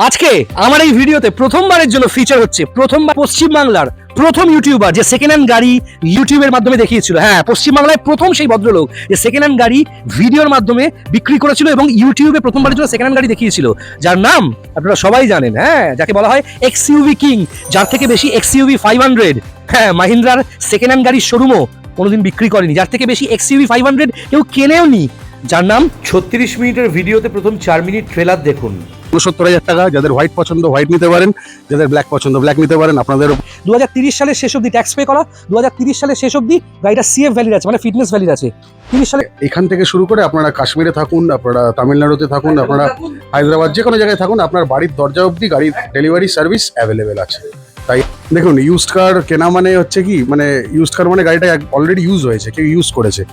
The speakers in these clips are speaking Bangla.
আজকে আমার এই ভিডিওতে প্রথমবারের জন্য ফিচার হচ্ছে প্রথমবার পশ্চিমবাংলার প্রথম ইউটিউবার যে সেকেন্ড হ্যান্ড গাড়ি ইউটিউবের মাধ্যমে দেখিয়েছিল। হ্যাঁ, পশ্চিমবাংলায় প্রথম সেই ভদ্রলোক যে সেকেন্ড হ্যান্ড গাড়ি ভিডিওর মাধ্যমে বিক্রি করেছিল এবং ইউটিউবে প্রথমবারের জন্য সেকেন্ড হ্যান্ড গাড়ি দেখিয়েছিল, যার নাম আপনারা সবাই জানেন। হ্যাঁ, যাকে বলা হয় এক্সইউভি কিং, যার থেকে বেশি এক্সইউভি 500 হ্যাঁ মাহিন্দ্রার সেকেন্ড হ্যান্ড গাড়ির শোরুমও কোনোদিন বিক্রি করেনি, যার থেকে বেশি এক্সইউভি 500 কেউ কেনেও নি, যার নাম 36 মিনিটের ভিডিওতে প্রথম 4 মিনিট ট্রেলার দেখুন। ৬৯,০০০ টাকা। যাদের হোয়াইট পছন্দ হোয়াইট নিতে পারেন, যাদের ব্ল্যাক পছন্দ ব্ল্যাক নিতে পারেন। আপনাদের 2030 সালের শেষ অবধি ট্যাক্স পে করা, 2030 সালের শেষ অবধি গাড়িটা সিএফ ভ্যালিড আছে, মানে ফিটনেস ভ্যালিড আছে। 30 সালে এখান থেকে শুরু করে আপনারা কাশ্মীরে থাকুন, আপনারা তামিলনাড়ুতে থাকুন, আপনারা হায়দ্রাবাদ যে কোনো জায়গায় থাকুন, আপনার বাড়ির দরজা অবধি গাড়ির ডেলিভারি সার্ভিস অ্যাভেলেবেল আছে। তাই দেখুন, ইউজড কার কেনা মানে হচ্ছে কি, মানে ইউজড কার মানে গাড়িটা অলরেডি ইউজ হয়েছে, কেউ ইউজ করেছে।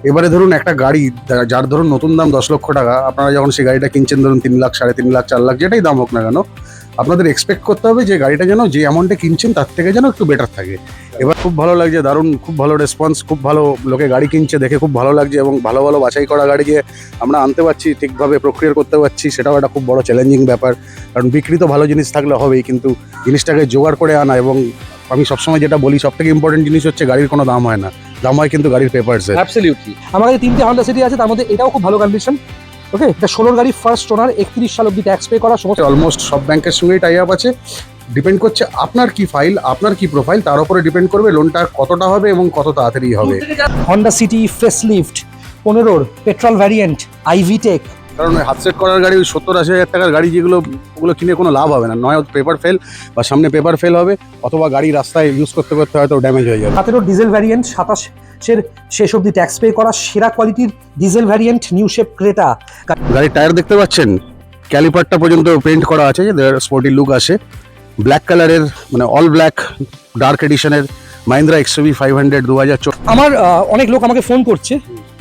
এবারে ধরুন একটা গাড়ি যার ধরুন নতুন দাম 10 লক্ষ টাকা, আপনারা যখন সেই গাড়িটা কিনছেন ধরুন 3 লাখ, 3.5 লাখ, 4 লাখ যেটাই দাম হোক না কেন, আপনাদের এক্সপেক্ট করতে হবে যে গাড়িটা যেন যে অ্যামাউন্টে কিনছেন তার থেকে যেন একটু বেটার থাকে। এবার খুব ভালো লাগছে, দারুণ, খুব ভালো রেসপন্স, খুব ভালো লোকে গাড়ি কিনছে দেখে খুব ভালো লাগছে, এবং ভালো ভালো বাছাই করা গাড়ি যে আমরা আনতে পারছি, ঠিকভাবে প্রক্রিয়া করতে পারছি, সেটাও একটা খুব বড় চ্যালেঞ্জিং ব্যাপার। কারণ বিক্রি তো ভালো জিনিস থাকলে হবেই, কিন্তু জিনিসটাকে জোগাড় করে আনা, এবং আমি সবসময় যেটা বলি সব থেকে ইম্পর্টেন্ট জিনিস হচ্ছে গাড়ির কোনো দাম হয় না, দাম হয় কিন্তু গাড়ির পেপারসের। অ্যাবসলিউটলি আমার কাছে 3টে হন্ডা সিটি আছে, তার মধ্যে এটাও খুব ভালো কন্ডিশন। ওকে, এটা 16 গাড়ি, ফার্স্ট ওনার, 31 সাল অবধি ট্যাক্স পে করা, সমস্ত অলমোস্ট সব ব্যাংকের সঙ্গেই টাই আপ আছে। ডিপেন্ড করছে আপনার কি ফাইল, আপনার কি প্রোফাইল, তার উপরে ডিপেন্ড করবে লোনটা কতটা হবে এবং কত তাড়াতাড়ি হবে। Honda City facelift 15 petrol variant IV tech. কারণ হাত সেট করার গাড়ি 70-80 হাজার টাকার গাড়ি যেগুলো, ওগুলো কিনে কোনো লাভ হবে না, নয় পেপার ফেল বা সামনে পেপার ফেল হবে, অথবা গাড়ি রাস্তায় ইউজ করতে করতে হয়তো ড্যামেজ হয়ে যাবে। 17 ডিজেল ভ্যারিয়েন্ট 27-এর শেষ অবধি ট্যাক্স পে করা, সেরা কোয়ালিটির diesel variant new shape Creta. গাড়ির টায়ার দেখতে পাচ্ছেন, ক্যালিপারটা পর্যন্ত পেন্ট করা আছে, স্পোর্টি লুক আসে। ব্ল্যাক কালারের, মানে অল ব্ল্যাক ডার্ক এডিশনের মাহিন্দ্রা এক্সইউভি 500 2014। আমার অনেক লোক আমাকে ফোন করছে,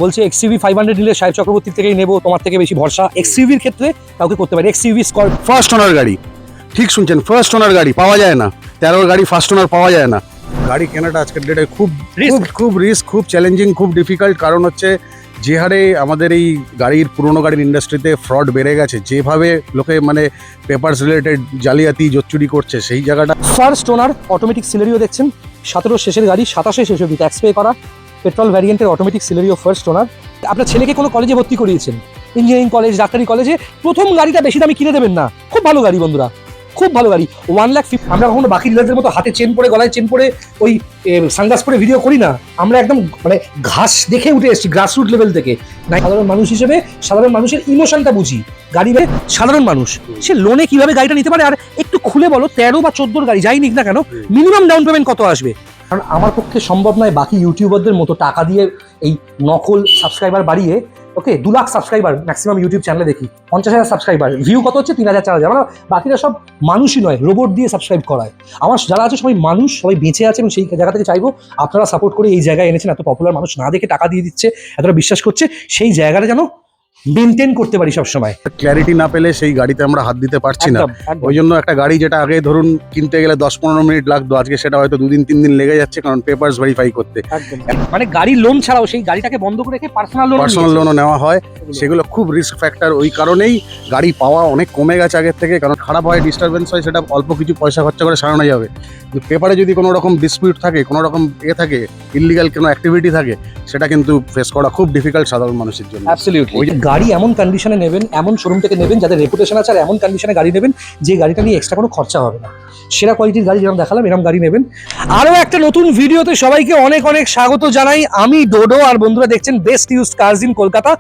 বলছে এক্সইউভি 500 নিলে সাহেব চক্রবর্তীর থেকেই নেবো, তোমার থেকে বেশি ভরসা। এক্সইউভির ক্ষেত্রে কাউকে করতে পারে। এক্সইউভি স্করপিও ফার্স্ট ওনার গাড়ি, ঠিক শুনছেন, ফার্স্ট ওনার গাড়ি পাওয়া যায় না, 13 গাড়ি ফার্স্ট ওনার পাওয়া যায় না। গাড়ি কেনাটা আজকের ডেটে খুব রিস্ক, খুব চ্যালেঞ্জিং, খুব ডিফিকাল্ট। কারণ হচ্ছে যে হারে আমাদের এই গাড়ির পুরোনো গাড়ির ইন্ডাস্ট্রিতে ফ্রড বেড়ে গেছে, যেভাবে লোকে মানে পেপারস রিলেটেড জালিয়াতি জোচ্চুরি করছে, সেই জায়গাটা। ফার্স্ট ওনার অটোমেটিক সিলেরিও দেখছেন, 17 শেষের গাড়ি, 27 শেষ অবধি ট্যাক্স পে করা, পেট্রোল ভ্যারিয়েন্টের অটোমেটিক সিলেরিও ফার্স্ট ওনার। আপনার ছেলেকে কোনো কলেজে ভর্তি করিয়েছেন, ইঞ্জিনিয়ারিং কলেজ, ডাক্তারি কলেজে, প্রথম গাড়িটা বেশি দামি কিনে দেবেন না। খুব ভালো গাড়ি বন্ধুরা, খুব ভালো গাড়ি। 1,50,000। আমরা কখনো বাকি ডিলারদের মতো হাতে চেন পরে, গলায় চেন পরে, ওই সানগ্লাস পরে ভিডিও করি না। আমরা একদম মানে ঘাস দেখে উঠে এসেছি, গ্রাসরুট লেভেল থেকে। না, সাধারণ মানুষ হিসেবে সাধারণ মানুষের ইমোশনটা বুঝি। গাড়ি সাধারণ মানুষ সে লোনে কিভাবে গাড়িটা নিতে পারে। আর একটু খুলে বলো, 13 বা 14 গাড়ি যাই নিক না কেন, মিনিমাম ডাউন পেমেন্ট কত আসবে? কারণ আমার পক্ষে সম্ভব নয় বাকি ইউটিউবারদের মতো টাকা দিয়ে এই নকল সাবস্ক্রাইবার বাড়িয়ে, ওকে 2 লাখ সাবস্ক্রাইবার ম্যাক্সিমাম ইউটিউব চ্যানেলে দেখি, 50,000 সাবস্ক্রাইবার, ভিউ কত হচ্ছে 3,000-4,000। মানে বাকিরা সব মানুষই নয়, রোবট দিয়ে সাবস্ক্রাইব করায়। আমার যারা আছে সবাই মানুষ, সবাই বেঁচে আছে, এবং সেই জায়গা থেকে চাইবো আপনারা সাপোর্ট করে এই জায়গায় এনেছেন। এত পপুলার মানুষ না দেখে টাকা দিয়ে দিচ্ছে, এতটা বিশ্বাস করছে, সেই জায়গাটা যেন মেনটেন করতে পারি সবসময়। ক্ল্যারিটি না পেলে সেই গাড়িতে আমরা হাত দিতে পারছি না। ওই জন্য একটা গাড়ি যেটা আগে ধরুন কিনতে গেলে 10-15 মিনিট লাগতো, আজকে সেটা হয়তো 2-3 দিন লেগে যাচ্ছে, কারণ পেপারস ভেরিফাই করতে। মানে গাড়ির লোন ছাড়াও সেই গাড়িটাকে বন্ধ করে রেখে পার্সোনাল লোনও নেওয়া হয়, সেগুলো খুব রিস্ক ফ্যাক্টর। ওই কারণেই গাড়ি পাওয়া অনেক কমে গেছে আগের থেকে, কারণ খারাপ হয়, ডিস্টারবেন্স হয়, সেটা অল্প কিছু পয়সা খরচা করে সারানো যাবে। পেপারে যদি কোনো রকম ডিসপিউট থাকে, কোনো রকম থাকে, ইললিগাল কোনো অ্যাক্টিভিটি থাকে, সেটা কিন্তু ফেস করা খুব ডিফিকাল্ট সাধারণ মানুষের জন্য। অ্যাবসলিউটলি। গাড়ি এমন কন্ডিশনে নেবেন, এমন শোরুম থেকে নেবেন যাদের রেপুটেশন আছে, আর এমন কন্ডিশনে গাড়ি নেবেন যে গাড়িটা নিয়ে এক্সট্রা কোনো খরচা হবে না। সেরা কোয়ালিটির গাড়ি যেরকম দেখালাম, এরকম গাড়ি নেবেন। আরও একটা নতুন ভিডিওতে সবাইকে অনেক অনেক স্বাগত জানাই। আমি ডোডো, আর বন্ধুরা দেখছেন best used cars in Kolkata.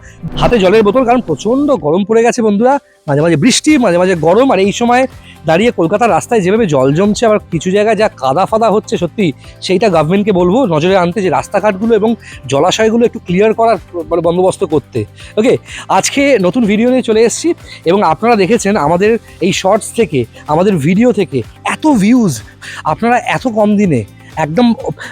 হাতে জলের বোতল, কারণ প্রচণ্ড গরম পড়ে গেছে বন্ধুরা, মাঝে মাঝে বৃষ্টি, মাঝে মাঝে গরম। আর এই সময় দাঁড়িয়ে কলকাতার রাস্তায় যেভাবে জল জমছে, আবার কিছু জায়গায় যা কাদা ফাদা হচ্ছে, সত্যি সেইটা গভর্নমেন্টকে বলবো নজরে আনতে, যে রাস্তাঘাটগুলো এবং জলাশয়গুলো একটু ক্লিয়ার করার মানে বন্দোবস্ত করতে। ওকে, আজকে নতুন ভিডিও নিয়ে চলে এসেছি, এবং আপনারা দেখেছেন আমাদের এই শর্টস থেকে, আমাদের ভিডিও থেকে এত ভিউজ, আপনারা এত কম দিনে একদম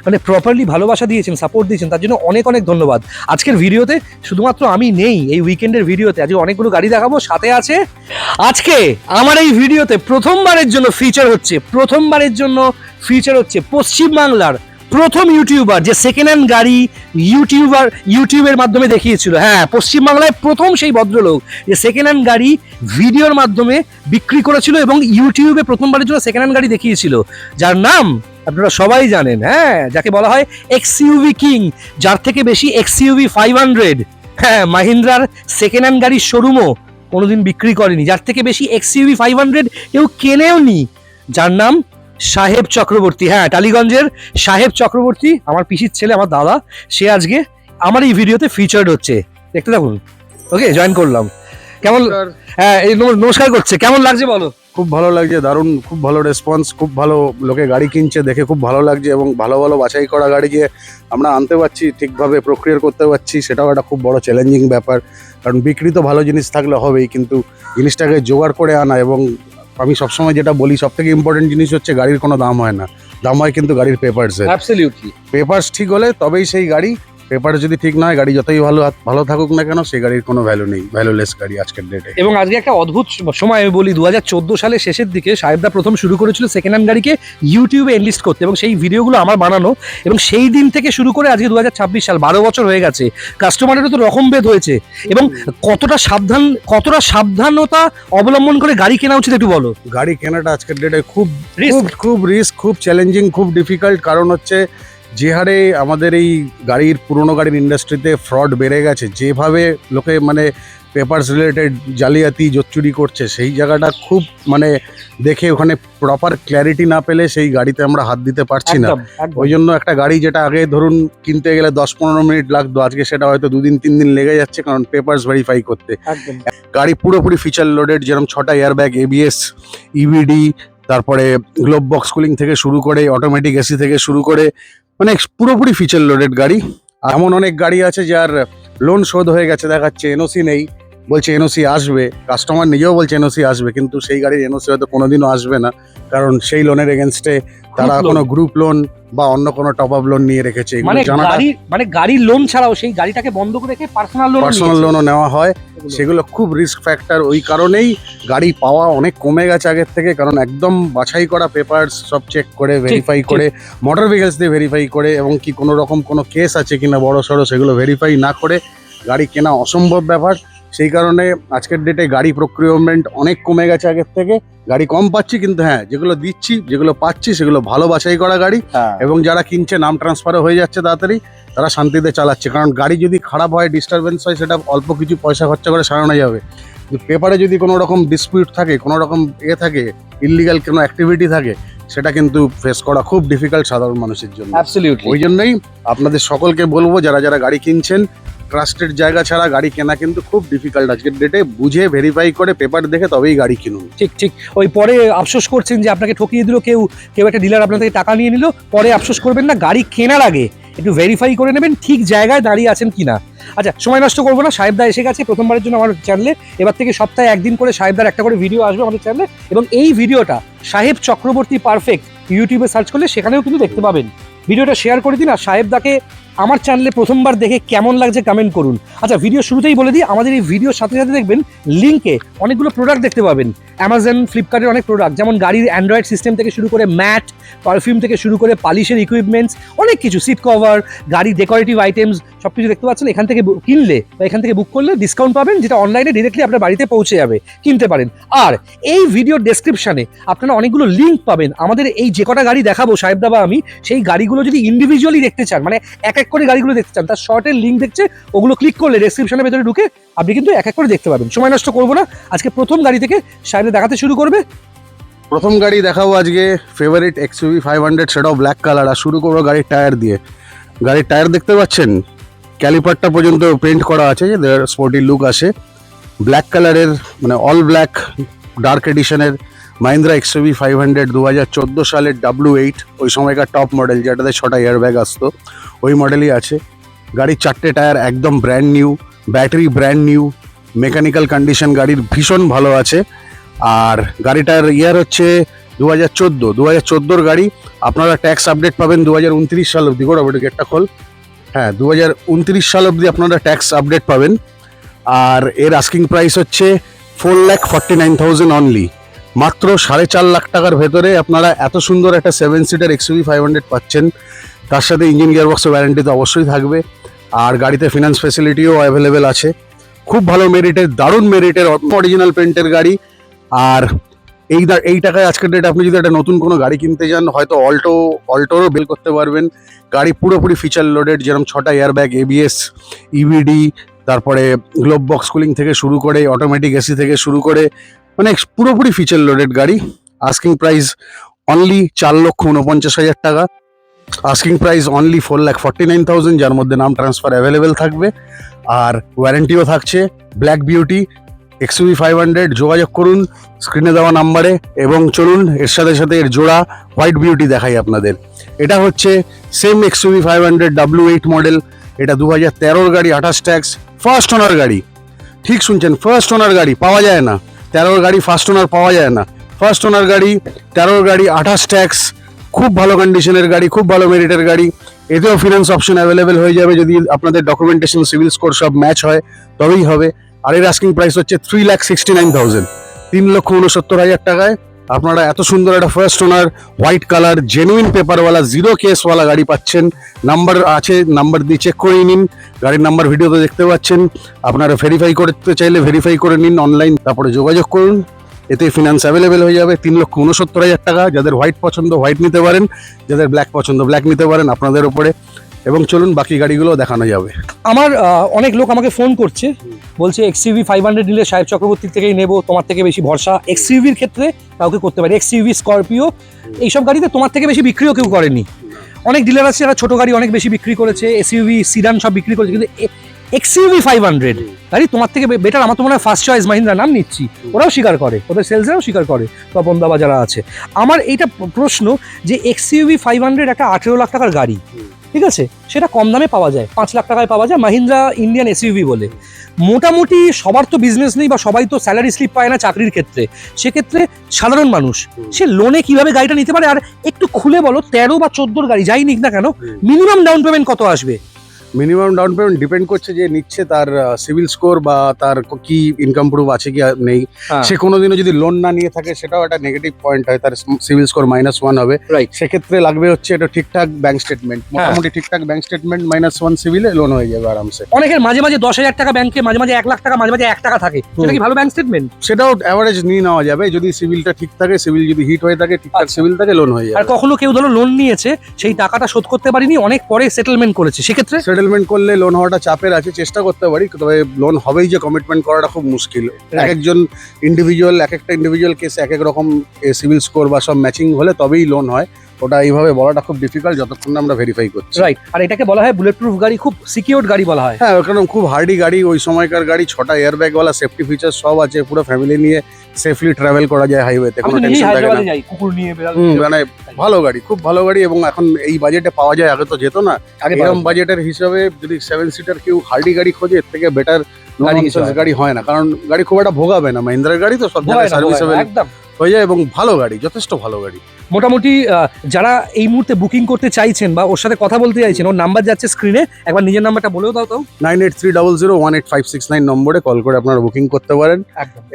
মানে প্রপারলি ভালোবাসা দিয়েছেন, সাপোর্ট দিয়েছেন, তার জন্য অনেক অনেক ধন্যবাদ। আজকের ভিডিওতে শুধুমাত্র আমি নেই, এই উইকেন্ডের ভিডিওতে আজকে অনেকগুলো গাড়ি দেখাবো, সাথে আছে আজকে আমার এই ভিডিওতে প্রথমবারের জন্য ফিচার হচ্ছে পশ্চিমবাংলার প্রথম ইউটিউবার যে সেকেন্ড হ্যান্ড গাড়ি ইউটিউবের মাধ্যমে দেখিয়েছিল। হ্যাঁ, পশ্চিমবাংলায় প্রথম সেই ভদ্রলোক যে সেকেন্ড হ্যান্ড গাড়ি ভিডিওর মাধ্যমে বিক্রি করেছিল এবং ইউটিউবে প্রথমবারের জন্য সেকেন্ড হ্যান্ড গাড়ি দেখিয়েছিল, যার নাম আপনারা সবাই জানেন। হ্যাঁ, যাকে বলা হয় এক্সইউভি কিং, যার থেকে বেশি এক্সইউভি 500, হ্যাঁ, মাহিন্দ্রার সেকেন্ড হ্যান্ড গাড়ির শোরুমও কোনোদিন বিক্রি করেনি, যার থেকে বেশি এক্সইউভি 500 কেউ কেনেও নি, যার নাম সাহেব চক্রবর্তী। হ্যাঁ, টালিগঞ্জের সাহেব চক্রবর্তী, আমার পিসির ছেলে, আমার দাদা, সে আজকে আমার এই ভিডিওতে ফিচার্ড হচ্ছে। দেখতে থাকুন। ওকে, জয়েন করলাম। কেমন? হ্যাঁ, এই নমস্কার করছে, কেমন লাগছে বলো? খুব ভালো লাগছে, দারুণ, খুব ভালো রেসপন্স, খুব ভালো লোকে গাড়ি কিনছে দেখে খুব ভালো লাগছে, এবং ভালো ভালো বাছাই করা গাড়ি যে আমরা আনতে পারছি, ঠিকভাবে প্রক্রিয়া করতে পারছি, সেটাও একটা খুব বড় চ্যালেঞ্জিং ব্যাপার। কারণ বিক্রি তো ভালো জিনিস থাকলে হবেই, কিন্তু জিনিসটাকে জোগাড় করে আনা, এবং আমি সবসময় যেটা বলি সব থেকে ইম্পর্টেন্ট জিনিস হচ্ছে গাড়ির কোনো দাম হয় না, দাম হয় কিন্তু গাড়ির পেপারসের। অ্যাবসলিউটলি। পেপারস ঠিক হলে তবেই সেই গাড়ি, পেপার যদি ঠিক না হয় গাড়ি যতই ভালো থাকুক না কেন, সেই গাড়ির কোনো ভ্যালু নেই, ভ্যালুলেস গাড়ি আজকের ডেটে। এবং আজকে একটা অদ্ভুত সময় আমি বলি, 2014 সালের শেষের দিকে সাহেবদা প্রথম শুরু করেছিল সেকেন্ড হ্যান্ড গাড়িকে ইউটিউবে এনলিস্ট করতে, এবং সেই ভিডিওগুলো আমার বানানো, এবং সেই দিন থেকে শুরু করে আজকে 2026 সাল, 12 বছর হয়ে গেছে। কাস্টমারেরও তো রকমভেদ হয়েছে, এবং কতটা সাবধানতা অবলম্বন করে গাড়ি কেনা উচিত একটু বলো। গাড়ি কেনাটা আজকের ডেটে খুব Risk. খুব রিস্ক, খুব চ্যালেঞ্জিং, খুব ডিফিকাল্ট। কারণ হচ্ছে যে হারে আমাদের এই গাড়ির পুরোনো গাড়ির ইন্ডাস্ট্রিতে ফ্রড বেড়ে গেছে, যেভাবে লোকে মানে পেপারস রিলেটেড জালিয়াতি জোচ্চুরি করছে, সেই জায়গাটা খুব মানে দেখে ওখানে প্রপার ক্ল্যারিটি না পেলে সেই গাড়িতে আমরা হাত দিতে পারছি না। একদম, একদম। ওই জন্য একটা গাড়ি যেটা আগে ধরুন কিনতে গেলে 10-15 মিনিট লাগতো, আজকে সেটা হয়তো 2-3 দিন লেগে যাচ্ছে, কারণ পেপারস ভেরিফাই করতে। একদম। গাড়ি পুরোপুরি ফিচার লোডেড, যেরকম 6টা এয়ারব্যাগ, এবিএস, ইভিডি, তারপরে গ্লোব বক্স কুলিং থেকে শুরু করে অটোমেটিক এসি থেকে শুরু করে, মানে পুরোপুরি ফিচার লোডেড গাড়ি। এমন অনেক গাড়ি আছে যার লোন শোধ হয়ে গেছে, দেখাচ্ছে এনওসি নেই, বলছে এনওসি আসবে, কাস্টমার নিজেও বলছে এনওসি আসবে, কিন্তু সেই গাড়ির এনওসি হয়তো কোনোদিনও আসবে না, কারণ সেই লোনের এগেনস্টে তারা Group loan। কোনো গ্রুপ লোন বা অন্য কোনো টপ আপ লোন নিয়ে রেখেছে। এগুলো মানে জানাটা গাড়ির লোন ছাড়াও সেই গাড়িটাকে বন্ধ করে রেখে পার্সোনাল লোনও নেওয়া হয়, সেগুলো খুব রিস্ক ফ্যাক্টর। ওই কারণেই গাড়ি পাওয়া অনেক কমে গেছে আগের থেকে, কারণ একদম বাছাই করা পেপারস সব চেক করে ভেরিফাই করে, মোটর ভেহিকলস দিয়ে ভেরিফাই করে, এবং কি কোনো রকম কোনো কেস আছে কিনা বড় সড়ো সেগুলো ভেরিফাই না করে গাড়ি কেনা অসম্ভব ব্যাপার। সেই কারণে আজকের ডেটে গাড়ি প্রক্রিয়রমেন্ট অনেক কমে গেছে আগের থেকে, গাড়ি কম পাচ্ছি, কিন্তু হ্যাঁ যেগুলো দিচ্ছি, যেগুলো পাচ্ছি, সেগুলো ভালো বাছাই করা গাড়ি, এবং যারা কিনছে নাম ট্রান্সফারও হয়ে যাচ্ছে তাড়াতাড়ি, তারা শান্তিতে চালাচ্ছে। কারণ গাড়ি যদি খারাপ হয়, ডিস্টারবেন্স হয়, সেটা অল্প কিছু পয়সা খরচা করে সারানো যাবে। পেপারে যদি কোনো রকম ডিসপিউট থাকে, কোনো রকম থাকে, ইললিগাল কোনো অ্যাক্টিভিটি থাকে, সেটা কিন্তু ফেস করা খুব ডিফিকাল্ট সাধারণ মানুষের জন্য। অ্যাবসলিউটলি। ওই জন্যই আপনাদের সকলকে বলবো, যারা যারা গাড়ি কিনছেন, ট্রাস্টেড জায়গা ছাড়া গাড়ি কেনা কিন্তু খুব ডিফিকাল্ট আজকের ডেটে। বুঝে ভেরিফাই করে পেপার দেখে তবেই গাড়ি কিনুন। ঠিক ঠিক। ওই পরে আফসোস করছেন যে আপনাকে ঠকিয়ে দিল কেউ একটা ডিলার আপনার থেকে টাকা নিয়ে নিল, পরে আফসোস করবেন না, গাড়ি কেনার আগে একটু ভেরিফাই করে নেবেন ঠিক জায়গায় দাঁড়িয়ে আছেন কিনা। আচ্ছা, সময় নষ্ট করবো না, সাহেবদা এসে গেছে প্রথমবারের জন্য আমার চ্যানেলে। এবার থেকে সপ্তাহে একদিন করে সাহেবদার একটা করে ভিডিও আসবে আমাদের চ্যানেলে, এবং এই ভিডিওটা সাহেব চক্রবর্তী পারফেক্ট ইউটিউবে সার্চ করলে সেখানেও কিন্তু দেখতে পাবেন। ভিডিওটা শেয়ার করে দিন, আর সাহেবদাকে আমার চ্যানেলে প্রথমবার দেখে কেমন লাগছে কমেন্ট করুন। আচ্ছা, ভিডিও শুরুতেই বলে দিই, আমাদের এই ভিডিওর সাথে সাথে দেখবেন লিঙ্কে অনেকগুলো প্রোডাক্ট দেখতে পাবেন, অ্যামাজন, ফ্লিপকার্টের অনেক প্রোডাক্ট, যেমন গাড়ির অ্যান্ড্রয়েড সিস্টেম থেকে শুরু করে ম্যাট, পারফিউম থেকে শুরু করে পালিশের ইকুইপমেন্টস, অনেক কিছু, সিট কভার, গাড়ির ডেকোরেটিভ আইটেমস, সব কিছু দেখতে পাচ্ছেন। এখান থেকে কিনলে বা এখান থেকে বুক করলে ডিসকাউন্ট পাবেন, যেটা অনলাইনে ডিরেক্টলি আপনার বাড়িতে পৌঁছে যাবে, কিনতে পারেন। আর এই ভিডিওর ডেসক্রিপশনে আপনারা অনেকগুলো লিঙ্ক পাবেন। আমাদের এই যে কটা গাড়ি দেখাবো সাহেবদা বা আমি, সেই গাড়িগুলো যদি ইন্ডিভিজুয়ালি দেখতে চান, মানে এক এক করে গাড়িগুলো দেখতে চান, তার শর্টের লিঙ্ক দেখছে, ওগুলো ক্লিক করলে ডেসক্রিপশনের ভেতরে ঢুকে আপনি কিন্তু এক এক করে দেখতে পাবেন। সময় নষ্ট করবো না, আজকে প্রথম গাড়ি থেকে সাহেব দেখাতে শুরু করবে। প্রথম গাড়ি দেখাবো আজকে ফেভারিট এক্সইউভি 500, সেটাও ব্ল্যাক কালার। আর শুরু করবো গাড়ির টায়ার দিয়ে। গাড়ির টায়ার দেখতে পাচ্ছেন, ক্যালিপারটা পর্যন্ত পেন্ট করা আছে, স্পোর্টি লুক আসে। ব্ল্যাক কালারের, মানে অল ব্ল্যাক ডার্ক এডিশনের মাহিন্দ্রা এক্সইউভি 500, 2014 সালের W8, ওই সময়কার টপ মডেল, যেটাতে 6টা এয়ারব্যাগ আসতো, ওই মডেলই আছে। গাড়ির 4টে টায়ার একদম brand new, battery brand new, mechanical condition গাড়ির ভীষণ ভালো আছে। আর গাড়িটার ইয়ার হচ্ছে 2014, 2014 গাড়ি। আপনারা ট্যাক্স আপডেট পাবেন 2029 সাল অবধি। করে গেটটা খোল। হ্যাঁ, 2029 সাল অবধি আপনারা ট্যাক্স আপডেট পাবেন। আর এর আস্কিং প্রাইস হচ্ছে 4,49,000 অনলি। মাত্র 4.5 লাখ টাকার ভেতরে আপনারা এত সুন্দর একটা 7 সিটার এক্সইউভি 500 পাচ্ছেন, তার সাথে ইঞ্জিন গিয়ারবক্সের ওয়ারেন্টি তো অবশ্যই থাকবে, আর গাড়িতে ফিনান্স ফেসিলিটিও অ্যাভেলেবেল আছে। খুব ভালো মেরিটের, দারুণ মেরিটের অরিজিনাল পেন্টের গাড়ি। আর এই টাকায় আজকের ডেটে আপনি যদি একটা নতুন কোনো গাড়ি কিনতে যান, হয়তো অল্টোরও বেল করতে পারবেন। গাড়ি পুরোপুরি ফিচার লোডেড, যেরকম 6টা এয়ারব্যাগ, ABS, EBD, তারপরে গ্লোব বক্স কুলিং থেকে শুরু করে অটোমেটিক এসি থেকে শুরু করে মানে পুরোপুরি ফিচার লোডেড গাড়ি। আস্কিং প্রাইস অনলি 4,49,000 টাকা। আস্কিং প্রাইস অনলি 4,49,000, যার মধ্যে নাম ট্রান্সফার অ্যাভেলেবেল থাকবে আর ওয়ারেন্টিও থাকছে। ব্ল্যাক বিউটি XUV 500, যোগাযোগ করুন স্ক্রিনে দেওয়া নাম্বারে। এবং চলুন এর সাথে সাথে এর জোড়া হোয়াইট বিউটি দেখাই আপনাদের। এটা হচ্ছে সেম XUV 500 W8 মডেল। এটা 2013 গাড়ি, 28 ট্যাক্স, ফার্স্ট ওনার গাড়ি। ঠিক শুনছেন, ফার্স্ট ওনার গাড়ি পাওয়া যায় না। 13 গাড়ি ফার্স্ট ওনার পাওয়া যায় না। ফার্স্ট ওনার গাড়ি, 13 গাড়ি, 28 ট্যাক্স, খুব ভালো কন্ডিশনের গাড়ি, খুব ভালো মেরিটের গাড়ি। এতেও ফিনান্স অপশন অ্যাভেলেবেল হয়ে যাবে যদি আপনাদের ডকুমেন্টেশন, সিভিল স্কোর সব ম্যাচ হয়, তবেই হবে। আর এর আস্কিং প্রাইস হচ্ছে 3,69,000, 3,69,000 টাকায় আপনারা এত সুন্দর একটা first owner white colour genuine পেপারওয়ালা জিরো কেসওয়ালা গাড়ি পাচ্ছেন। নাম্বার আছে, নাম্বার দিয়ে চেক করে নিন। গাড়ির নাম্বার ভিডিওতে দেখতে পাচ্ছেন। আপনারা ভেরিফাই করতে চাইলে ভেরিফাই করে নিন অনলাইন, তারপরে যোগাযোগ করুন। এতে ফিনান্স অ্যাভেলেবেল হয়ে যাবে। 3,69,000 টাকা। যাদের হোয়াইট পছন্দ হোয়াইট নিতে পারেন, যাদের ব্ল্যাক পছন্দ ব্ল্যাক নিতে পারেন, আপনাদের উপরে। এবং চলুন বাকি গাড়িগুলো দেখানো যাবে। আমার অনেক লোক আমাকে ফোন করছে, বলছে XUV 500 নিলে সাহেব চক্রবর্তীর থেকেই নেবো, তোমার থেকে বেশি ভরসা। XUV-র ক্ষেত্রে কাউকে করতে পারে, XUV, স্করপিও, এইসব গাড়িতে তোমার থেকে বেশি বিক্রিও কেউ করেনি। অনেক ডিলার আছে যারা ছোট গাড়ি অনেক বেশি বিক্রি করেছে, SUV, সিডান সব বিক্রি করেছে, কিন্তু XUV 500 গাড়ি তোমার থেকে বেটার। আমার তো মনে হয় ফার্স্ট চয়েস মাহিন্দ্রা নাম নিচ্ছি, ওরাও স্বীকার করে, ওদের সেলসরাও স্বীকার করে, তপন দাবা যারা আছে। আমার এইটা প্রশ্ন যে XUV 500 একটা 18 লাখ টাকার গাড়ি, ঠিক আছে, সেটা কম দামে পাওয়া যায়, 5 লাখ টাকায় পাওয়া যায় মাহিন্দ্রা ইন্ডিয়ান SUV বলে। মোটামুটি সবার তো বিজনেস নেই বা সবাই তো স্যালারি স্লিপ পায় না চাকরির ক্ষেত্রে, সেক্ষেত্রে সাধারণ মানুষ সে লোনে কিভাবে গাড়িটা নিতে পারে? আর একটু খুলে বলো, 13 বা 14 গাড়ি যাই নিক না কেন, মিনিমাম ডাউন পেমেন্ট কত আসবে? মিনিমাম ডাউন পেমেন্ট ডিপেন্ড করছে যে নিচ্ছে তার সিভিল স্কোর বা তার কি ইনকাম প্রুফ আছে কি নেই। সে কোনোদিনও যদি লোন না নিয়ে থাকে সেটাও একটা নেগেটিভ পয়েন্ট হয়, তার সিভিল স্কোর -1 হবে। সেক্ষেত্রে লাগবে হচ্ছে এটা ঠিকঠাক ব্যাংক স্টেটমেন্ট, মোটামুটি ঠিকঠাক ব্যাংক স্টেটমেন্ট, -1 সিভিলে লোন হয়ে যাবে আরামসে। অনেকের মাঝে মাঝে 10,000 টাকা ব্যাংকে, মাঝে মাঝে 1 লাখ টাকা, মাঝে মাঝে 1 টাকা থাকে, সেটা কি ভালো ব্যাংক স্টেটমেন্ট? সেটাও অ্যাভারেজ নিয়ে নেওয়া যাবে যদি সিভিলটা ঠিক থাকে, সিভিল যদি হিট হয়ে থাকে, ঠিকঠাক সিভিল থাকে, লোন হয়ে যাবে। আর কখনো কেউ ধরো লোন নিয়েছে, সেই টাকাটা শোধ করতে পারিনি, অনেক পরে সেটেলমেন্ট করেছে, সেক্ষেত্রে সেটেলমেন্ট করলে লোন হওয়াটা চাপের আছে, চেষ্টা করতে পারি, তবে লোন হবেই যে কমিটমেন্ট করাটা খুব মুশকিল। এক একজন ইন্ডিভিজুয়াল, এক একটা ইন্ডিভিজুয়াল কেসে এক এক রকম সিভিল স্কোর বা সব ম্যাচিং হলে তবেই লোন হয়। ওটা এইভাবে বলাটা খুব ডিফিকাল্ট যতক্ষণ না আমরা ভেরিফাই করছি। রাইট। আর এটাকে বলা হয় বুলেট প্রুফ গাড়ি, খুব সিকিউরড গাড়ি বলা হয়। হ্যাঁ, কারণ খুব হার্ডি গাড়ি, ওই সময়কার গাড়ি, 6টা এয়ারব্যাগওয়ালা, সেফটি ফিচার সব আছে, পুরো ফ্যামিলি নিয়ে সেফলি ট্রাভেল করা যায় হাইওয়েতে, কোনো টেনশন থাকে না। কুকুর নিয়ে মানে ভালো গাড়ি, খুব ভালো গাড়ি। এবং এখন এই বাজেটে পাওয়া যায়, আগে তো যেত না। এরকম বাজেটের হিসাবে যদি 7 সিটার কেউ হার্ডি গাড়ি খোঁজে, এর থেকে বেটার গাড়ি হয় না, কারণ গাড়ি খুব একটা ভোগাবে না। মাহিন্দ্রার গাড়ি তো সব জায়গায় সার্ভিসেবল হয়ে যায় এবং ভালো গাড়ি, যথেষ্ট ভালো গাড়ি। মোটামুটি যারা এই মুহূর্তে বুকিং করতে চাইছেন বা ওর সাথে কথা বলতে চাইছেন, ওর নাম্বার যাচ্ছে স্ক্রিনে, একবার নিজের নাম্বারটা বলেও দাও। 9830018569 নম্বরে কল করে আপনারা বুকিং করতে পারেন।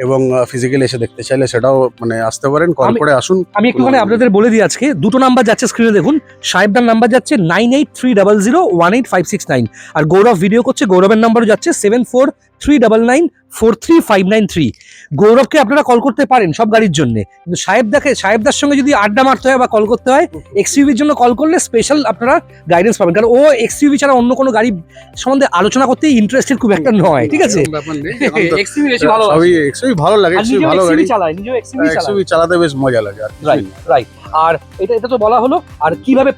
এবং ফিজিক্যালি এসে দেখতে চাইলে সেটাও মানে আসতে পারেন, কল করে আসুন। আমি একটুখানি আপনাদের বলে দিই, আজকে দুটো নাম্বার যাচ্ছে স্ক্রিনে, দেখুন। সাহেবদার নাম্বার যাচ্ছে 9830018569, আর গৌরব ভিডিও করছে, গৌরবের নাম্বারও যাচ্ছে 7439943593। গৌরবকে আপনারা কল করতে পারেন সব গাড়ির জন্য, কিন্তু সাহেবদার সঙ্গে যদি আড্ডা মারতে হয় বা কল করতে হয়, XUV-র জন্য কল করলে স্পেশাল আপনারা গাইডেন্স পাবেন, কারণ ও XUV ছাড়া অন্য কোনো গাড়ি সম্বন্ধে আলোচনা করতে ইন্টারেস্টেড খুব একটা নয়, ঠিক আছে? XUV বেশি ভালো লাগে, XUV ভালো লাগে, XUV ভালো গাড়ি চালায়, নিজেও XUV চালাতে বেশ মজা লাগে। রাইট। আর এটা তো বলা হলো, আর কিভাবে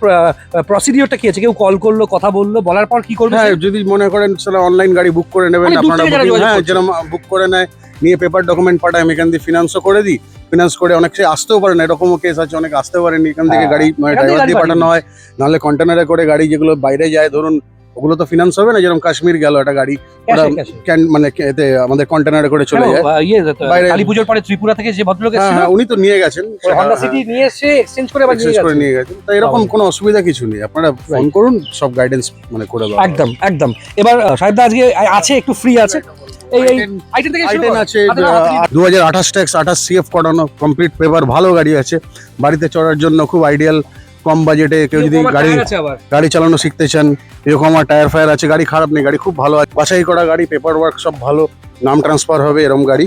প্রসিডিওরটা কি আছে? কেউ কল করলো, কথা বললো, বলার পর কি করবে? হ্যাঁ, যদি মনে করেন সেটা অনলাইন গাড়ি বুক করে নেবেন আপনারা, হ্যাঁ, যেরকম বুক করে নেয়, নিয়ে পেপার ডকুমেন্ট পাঠায়, আমি এখান দিয়ে ফিনান্সও করে দিই। ফিনান্স করে অনেক সে আসতেও পারেন, এরকমও কেস আছে, অনেক আসতে পারেন, এখান থেকে গাড়ি ড্রাইভার দিয়ে পাঠানো হয়, নাহলে কন্টেনারে করে গাড়ি যেগুলো বাইরে যায়, ধরুন ওগুলো তো ফিনান্স হবে না। যেরকম কাশ্মীর গেল একটা গাড়ি, মানে এতে আমাদের কন্টেনারে করে চলে যায় বাইরে। কালীপুজোর পরে ত্রিপুরা থেকে যে ভদ্রলোক এসেছিল, হ্যাঁ, উনি তো নিয়ে গেছেন, হন্ডা সিটি নিয়ে এসে এক্সচেঞ্জ করে নিয়ে গেছেন। তাই এরকম কোনো অসুবিধা কিছু নেই, আপনারা ফোন করুন, সব গাইডেন্স মানে করে দেবো। একদম। এবার সাহেবদা আজকে আছে, একটু ফ্রি আছে, আছে 2028 ট্যাক্স, 28 CF করানো, কমপ্লিট পেপার, ভালো গাড়ি আছে, বাড়িতে চড়ার জন্য খুব আইডিয়াল। কম বাজেটে কেউ যদি গাড়ি চালানো শিখতে চান, ইয়োকোহামা টায়ার ফায়ার আছে, গাড়ি খারাপ নেই, গাড়ি খুব ভালো আছে, বাছাই করা গাড়ি, পেপার ওয়ার্ক সব ভালো, নাম ট্রান্সফার হবে এরকম গাড়ি।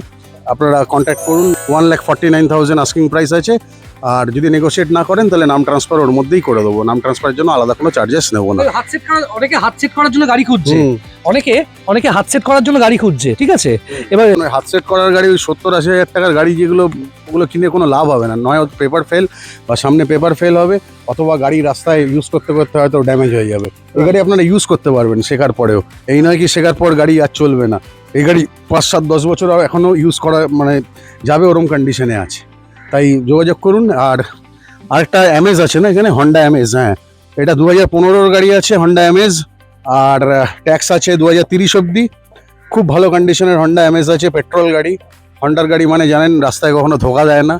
আপনারা কন্ট্যাক্ট করুন। 1,49,000 আস্কিং প্রাইস আছে, আর যদি নেগোশিয়েট না করেন তাহলে নাম ট্রান্সফার ওর মধ্যেই করে দেবো। নাম ট্রান্সফারের জন্য আলাদা কোনো চার্জেস নেবো না। অনেকে হাত সেট করার জন্য গাড়ি খুঁজছে, অনেকে হাত সেট করার জন্য গাড়ি খুঁজছে, ঠিক আছে। এবার হাত সেট করার গাড়ি 70-80 হাজার টাকার গাড়ি ওগুলো কিনে কোনো লাভ হবে না। নয় পেপার ফেল বা সামনে পেপার ফেল হবে, অথবা গাড়ি রাস্তায় ইউজ করতে করতে হয়তো ড্যামেজ হয়ে যাবে। এই গাড়ি আপনারা ইউজ করতে পারবেন শেখার পরেও, এই নয় কি শেখার পর গাড়ি আর চলবে না। এই গাড়ি 5-7-10 বছর এখনও ইউজ করা যাবে, ওরম কন্ডিশনে আছে। তাই যোগাযোগ করুন। আর আরেকটা অ্যামেজ আছে না এখানে, হন্ডা অ্যামেজ, হ্যাঁ এটা 2015-র গাড়ি আছে হন্ডা অ্যামেজ, আর ট্যাক্স আছে 2030 অবধি। খুব ভালো কন্ডিশনের হন্ডা অ্যামেজ আছে, পেট্রোল গাড়ি। হন্ডার গাড়ি মানে জানেন রাস্তায় কখনো ধোকা দেয় না,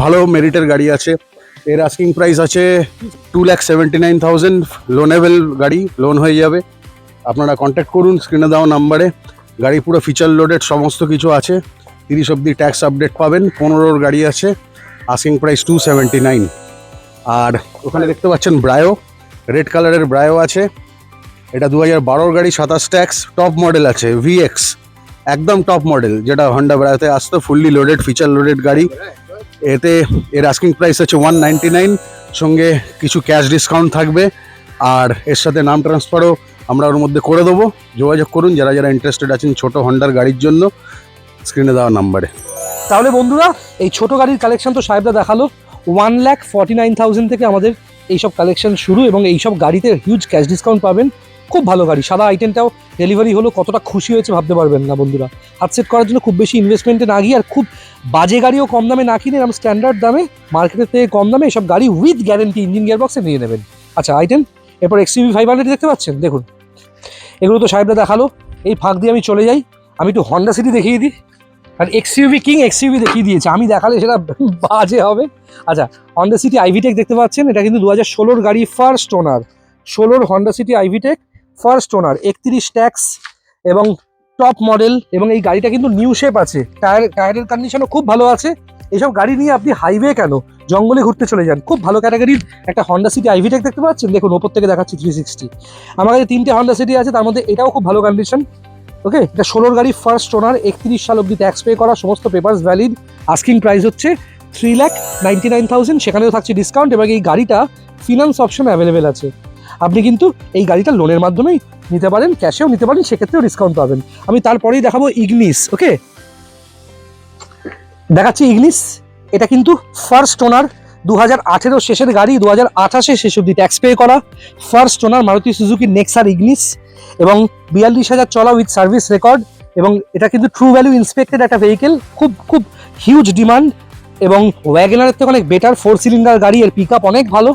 ভালো মেরিটের গাড়ি আছে। এর আস্কিং প্রাইস আছে 2,79,000, লোনেবল গাড়ি, লোন হয়ে যাবে। আপনারা কন্ট্যাক্ট করুন স্ক্রিনে দেওয়া নাম্বারে। গাড়ি পুরো ফিচার লোডেড, সমস্ত কিছু আছে। 30 অবধি ট্যাক্স আপডেট পাবেন। 15-র গাড়ি আছে, আস্কিং প্রাইস 279। আর ওখানে দেখতে পাচ্ছেন ব্রায়ো, রেড কালারের ব্রায়ো আছে। এটা 2012-র গাড়ি, 27 ট্যাক্স, টপ মডেল আছে VX, একদম টপ মডেল, যেটা হন্ডা ব্রায়োতে আসতো, ফুললি লোডেড, ফিচার লোডেড গাড়ি। এর আস্কিং প্রাইস হচ্ছে 199, সঙ্গে কিছু ক্যাশ ডিসকাউন্ট থাকবে, আর এর সাথে নাম ট্রান্সফারও আমরা ওর মধ্যে করে দেবো। যোগাযোগ করুন যারা যারা ইন্টারেস্টেড আছেন ছোট হন্ডার গাড়ির জন্য, স্ক্রিনে দেওয়া নাম্বারে। তাহলে বন্ধুরা, এই ছোট গাড়ির কালেকশন তো সাহেবরা দেখালো। 1,49,000 থেকে আমাদের এইসব কালেকশন শুরু, এবং এইসব গাড়িতে হিউজ ক্যাশ ডিসকাউন্ট পাবেন। খুব ভালো গাড়ি, সাদা আইটেমটাও ডেলিভারি হলো, কতটা খুশি হয়েছে ভাবতে পারবেন না বন্ধুরা। হাত সেট করার জন্য খুব বেশি ইনভেস্টমেন্টে না গিয়ে, আর খুব বাজে গাড়িও কম দামে না কিনে, এরকম স্ট্যান্ডার্ড দামে, মার্কেটের থেকে কম দামে এসব গাড়ি উইথ গ্যারেন্টি ইঞ্জিন গিয়ার বক্সে নিয়ে নেবেন। আচ্ছা আইটেম, এরপর XUV 500 দেখতে পাচ্ছেন, দেখুন এগুলো তো সাহেবরা দেখালো। এই ফাঁক দিয়ে আমি চলে যাই, আমি একটু হন্ডা সিটি দেখিয়ে দিই। আর XUV কিং XUV দেখিয়ে দিয়েছে, আমি দেখালে সেটা বাজে হবে। আচ্ছা, হন্ডা সিটি আইভিটেক দেখতে পাচ্ছেন, এটা কিন্তু 2016-র গাড়ি, ফার্স্ট ওনার। 16-র Honda City iVTEC, first owner, 31 tax এবং টপ মডেল। এবং এই গাড়িটা কিন্তু নিউ শেপ আছে, টায়ারের কন্ডিশনও খুব ভালো আছে। এইসব গাড়ি নিয়ে আপনি হাইওয়ে কেন, জঙ্গলে ঘুরতে চলে যান। খুব ভালো ক্যাটাগরির একটা হন্ডা সিটি আইভিটেক দেখতে পাচ্ছেন, দেখুন ওপর থেকে দেখাচ্ছি 360। আমার কাছে 3টে হন্ডা সিটি আছে, তার মধ্যে এটাও খুব ভালো কন্ডিশন। ওকে, এটা 16-র গাড়ি, ফার্স্ট ওনার, 31 সাল অব্দি ট্যাক্স পে করা, সমস্ত পেপারস ভ্যালিড। আস্কিং প্রাইস হচ্ছে 3,99,000, সেখানেও থাকছে ডিসকাউন্ট। এবং এই গাড়িটা ফিনান্স অপশন অ্যাভেলেবেল আছে, আপনি কিন্তু এই গাড়িটা লোনের মাধ্যমেই নিতে পারেন, ক্যাশেও নিতে পারেন, সেক্ষেত্রেও ডিসকাউন্ট পাবেন। আমি তারপরেই দেখাবো ইগনিস। ওকে, দেখাচ্ছি ইগনিস। এটা কিন্তু ফার্স্ট ওনার, 2018 শেষের গাড়ি, 2028 শেষ অব্দি ট্যাক্স পে করা, ফার্স্ট ওনার, মারুতি সুজুকি নেক্সার ইগনিস, এবং 42,000 চলা উইথ সার্ভিস রেকর্ড। এবং এটা কিন্তু ট্রু ভ্যালু ইন্সপেক্টেড একটা ভেহিকেল, খুব খুব হিউজ ডিমান্ড, এবং ওয়াগনারের থেকে অনেক বেটার। 4 সিলিন্ডার গাড়ি, এর পিক আপ অনেক ভালো।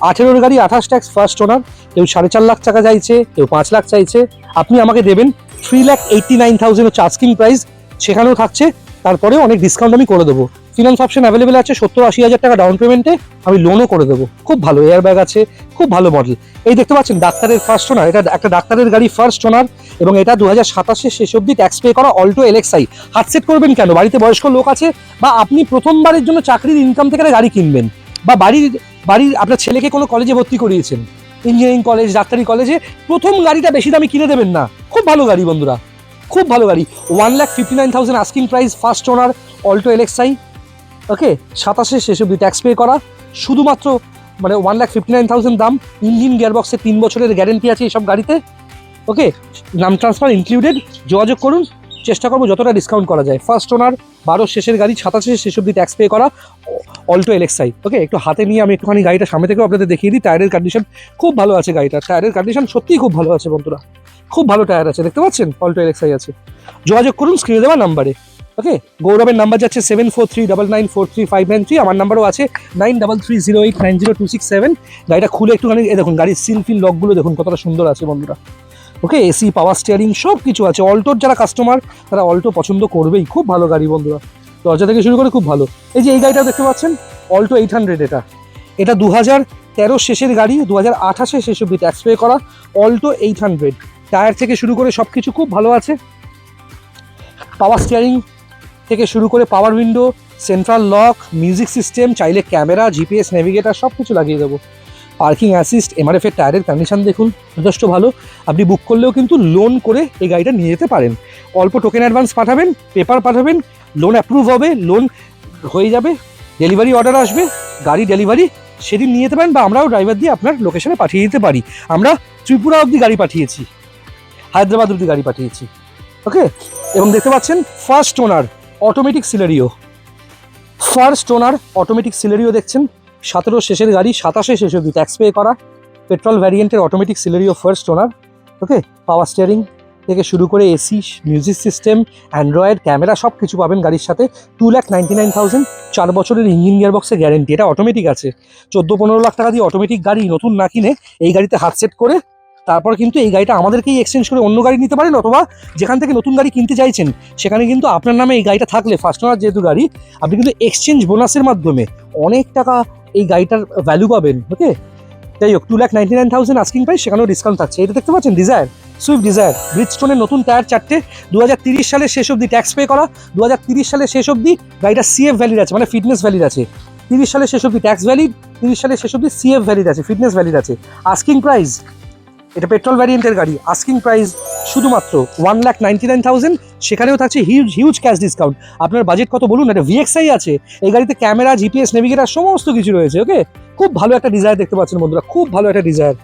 18-র গাড়ি, 28 ট্যাক্স, ফার্স্ট ওনার। কেউ 4.5 লাখ টাকা চাইছে, কেউ 5 লাখ চাইছে। আপনি আমাকে দেবেন 3,89,000 হচ্ছে আস্কিং প্রাইস, সেখানেও থাকছে, তারপরেও অনেক ডিসকাউন্ট আমি করে দেবো। ফিনান্স অপশন অ্যাভেলেবেল আছে, 70-80 হাজার টাকা ডাউন পেমেন্টে আমি লোনও করে দেবো। খুব ভালো এয়ার ব্যাগ আছে, খুব ভালো মডেল। এই দেখতে পাচ্ছেন ডাক্তারের ফার্স্ট ওনার, এটা একটা ডাক্তারের গাড়ি, ফার্স্ট ওনার, এবং এটা 2027 শেষ অব্দি ট্যাক্স পে করা, অল্টো LXi। হাত সেট করবেন কেন, বাড়িতে বয়স্ক লোক আছে, বা আপনি প্রথমবারের জন্য চাকরির ইনকাম থেকে গাড়ি কিনবেন, বা বাড়ির আপনার ছেলেকে কোনো কলেজে ভর্তি করিয়েছেন, ইঞ্জিনিয়ারিং কলেজ, ডাক্তারি কলেজে, প্রথম গাড়িটা বেশি দামি কিনে দেবেন না। খুব ভালো গাড়ি বন্ধুরা, খুব ভালো গাড়ি। 1,59,000 asking price, first owner, Alto LXi। ওকে, 27 শেষ অব্দি ট্যাক্স পে করা, শুধুমাত্র 1,59,000 দাম। ইঞ্জিন গিয়ারবক্সে 3 বছরের গ্যারেন্টি আছে এইসব গাড়িতে। ওকে, নাম ট্রান্সফার ইনক্লুডেড। যোগাযোগ করুন, চেষ্টা করবো যতটা ডিসকাউন্ট করা যায়। ফার্স্ট ওনার, 12 শেষের গাড়ি, 27 শেষ অব্দি ট্যাক্স পে করা, অল্টো LXi। ওকে, একটু হাতে নিয়ে আমি একটুখানি গাড়িটা সামনে থেকেও আপনাদের দেখিয়ে দিই। টায়ারের কন্ডিশন খুব ভালো আছে, গাড়িটার টায়ারের কন্ডিশন সত্যিই খুব ভালো আছে বন্ধুরা, খুব ভালো টায়ার আছে, দেখতে পাচ্ছেন, অল্টো LXi আছে। যোগাযোগ করুন স্ক্রিনে দেওয়া নাম্বারে। ওকে, গৌরবের নাম্বার যাচ্ছে 7439943593। আমার নাম্বারও আছে 9330890267। গাড়িটা খুলে একটুখানি দেখুন, গাড়ির সিল ফিল লকগুলো দেখুন কতটা সুন্দর আছে বন্ধুরা। ওকে, এসি, পাওয়ার স্টিয়ারিং সব কিছু আছে। অল্টোর যারা কাস্টমার তারা অল্টো পছন্দ করবেই, খুব ভালো গাড়ি বন্ধুরা, দরজা থেকে শুরু করে খুব ভালো। এই যে এই গাড়িটা দেখতে পাচ্ছেন, অল্টো 800, এটা 2013 শেষের গাড়ি, 2028 শেষ অব্দি ট্যাক্স পে করা, অল্টো 800। টায়ার থেকে শুরু করে সব কিছু খুব ভালো আছে। পাওয়ার স্টিয়ারিং থেকে শুরু করে পাওয়ার window, central lock, music system, চাইলে ক্যামেরা, জিপিএস, নেভিগেটার সব কিছু লাগিয়ে দেবো। পার্কিং অ্যাসিস্ট, এমআরএফ এর টায়ারের কন্ডিশন দেখুন যথেষ্ট ভালো। আপনি বুক করলেও কিন্তু লোন করে এই গাড়িটা নিয়ে যেতে পারেন। অল্প টোকেন অ্যাডভান্স পাঠাবেন, পেপার পাঠাবেন, লোন অ্যাপ্রুভ হবে, লোন হয়ে যাবে, ডেলিভারি অর্ডার আসবে, গাড়ি ডেলিভারি সেদিন নিয়ে যেতে পারেন, বা আমরাও ড্রাইভার দিয়ে আপনার লোকেশনে পাঠিয়ে দিতে পারি। আমরা ত্রিপুরা অবধি গাড়ি পাঠিয়েছি, হায়দ্রাবাদ অবধি গাড়ি পাঠিয়েছি। ওকে, এবং দেখতে পাচ্ছেন first owner automatic Celerio, first owner automatic Celerio দেখছেন। 17 শেষের গাড়ি, 27 শেষ অবধি ট্যাক্স পে করা, পেট্রোল ভ্যারিয়েন্টের automatic Celerio first owner. Okay, power steering থেকে শুরু করে AC, music system, Android, camera সব কিছু পাবেন গাড়ির সাথে। 2,99,000, 4 বছরের ইঞ্জিন গিয়ার বক্সের গ্যারেন্টি। এটা অটোমেটিক আছে। 14-15 লাখ টাকা দিয়ে অটোমেটিক গাড়ি নতুন না কিনে এই গাড়িতে হাত সেট করে তারপর কিন্তু এই গাড়িটা আমাদেরকেই এক্সচেঞ্জ করে অন্য গাড়ি নিতে পারেন, অথবা যেখান থেকে নতুন গাড়ি কিনতে চাইছেন সেখানে কিন্তু আপনার নামে এই গাড়িটা থাকলে, ফার্স্ট ওনার যেহেতু গাড়ি, আপনি কিন্তু এক্সচেঞ্জ বোনাসের মাধ্যমে অনেক টাকা এই গাড়িটার ভ্যালু পাবেন। ওকে, যাই হোক 2,99,000 আস্কিং প্রাইস, সেখানেও ডিসকাউন্ট থাকছে। এটা দেখতে পাচ্ছেন ডিজায়ার, সুইফট ডিজায়ার, ব্রিজস্টোনের নতুন টায়ার 4টে, 2030 সালের শেষ অবধি ট্যাক্স পে করা, 2030 সালের শেষ অবধি গাড়িটা সিএফ ভ্যালিড আছে, মানে ফিটনেস ভ্যালিড আছে। 30 সালের শেষ অবধি ট্যাক্স ভ্যালিড, 30 সালের শেষ অবধি সিএফ ভ্যালিড আছে, ফিটনেস ভ্যালিড আছে। আস্কিং প্রাইস, এটা পেট্রোল ভ্যারিয়েন্টের গাড়ি, আস্কিং প্রাইস শুধুমাত্র 1,99,000, সেখানেও থাকছে হিউজ ক্যাশ ডিসকাউন্ট। আপনার বাজেট কত বলুন? এটা VXI আছে, এই গাড়িতে ক্যামেরা, জিপিএস, নেভিগেটার সমস্ত কিছু রয়েছে। ওকে, খুব ভালো একটা ডিজায়ার দেখতে পাচ্ছেন বন্ধুরা, খুব ভালো একটা ডিজায়ার।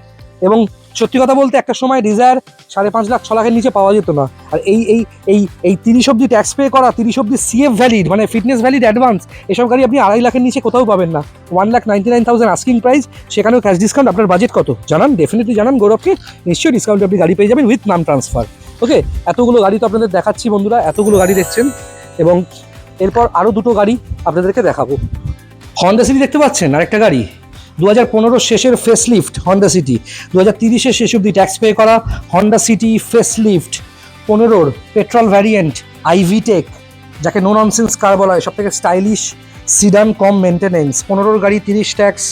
এবং সত্যি কথা বলতে একটা সময় ডিজায়ার 5.5 লাখ 6 লাখের নিচে পাওয়া যেত না। আর এই 30 অবধি ট্যাক্স পে করা, 30 অবধি সিএফ ভ্যালিড, মানে ফিটনেস ভ্যালিড অ্যাডভান্স, এসব গাড়ি আপনি 2.5 লাখের নিচে কোথাও পাবেন না। 1,99,000 আস্কিং প্রাইস, সেখানেও ক্যাশ ডিসকাউন্ট। আপনার বাজেট কত জানান, ডেফিনেটলি জানান গৌরবকে, নিশ্চয়ই ডিসকাউন্ট আপনি গাড়ি পেয়ে যাবেন উইথ নাম ট্রান্সফার। ওকে, এতগুলো গাড়ি তো আপনাদের দেখাচ্ছি বন্ধুরা, এতগুলো গাড়ি দেখছেন, এবং এরপর আরও দুটো গাড়ি আপনাদেরকে দেখাবো। হন্ডা সিটি দেখতে পাচ্ছেন, আরেকটা গাড়ি 2015 শেষের ফেস লিফট হন্ডা সিটি, 2030 শেষ অবধি ট্যাক্স পে করা Honda City facelift 15 petrol variant IV tech, যাকে নো ননসেন্স কার বলা হয়, সব থেকে স্টাইলিশ সিডান কম মেনটেনেন্স। 15 গাড়ি, 30 tax,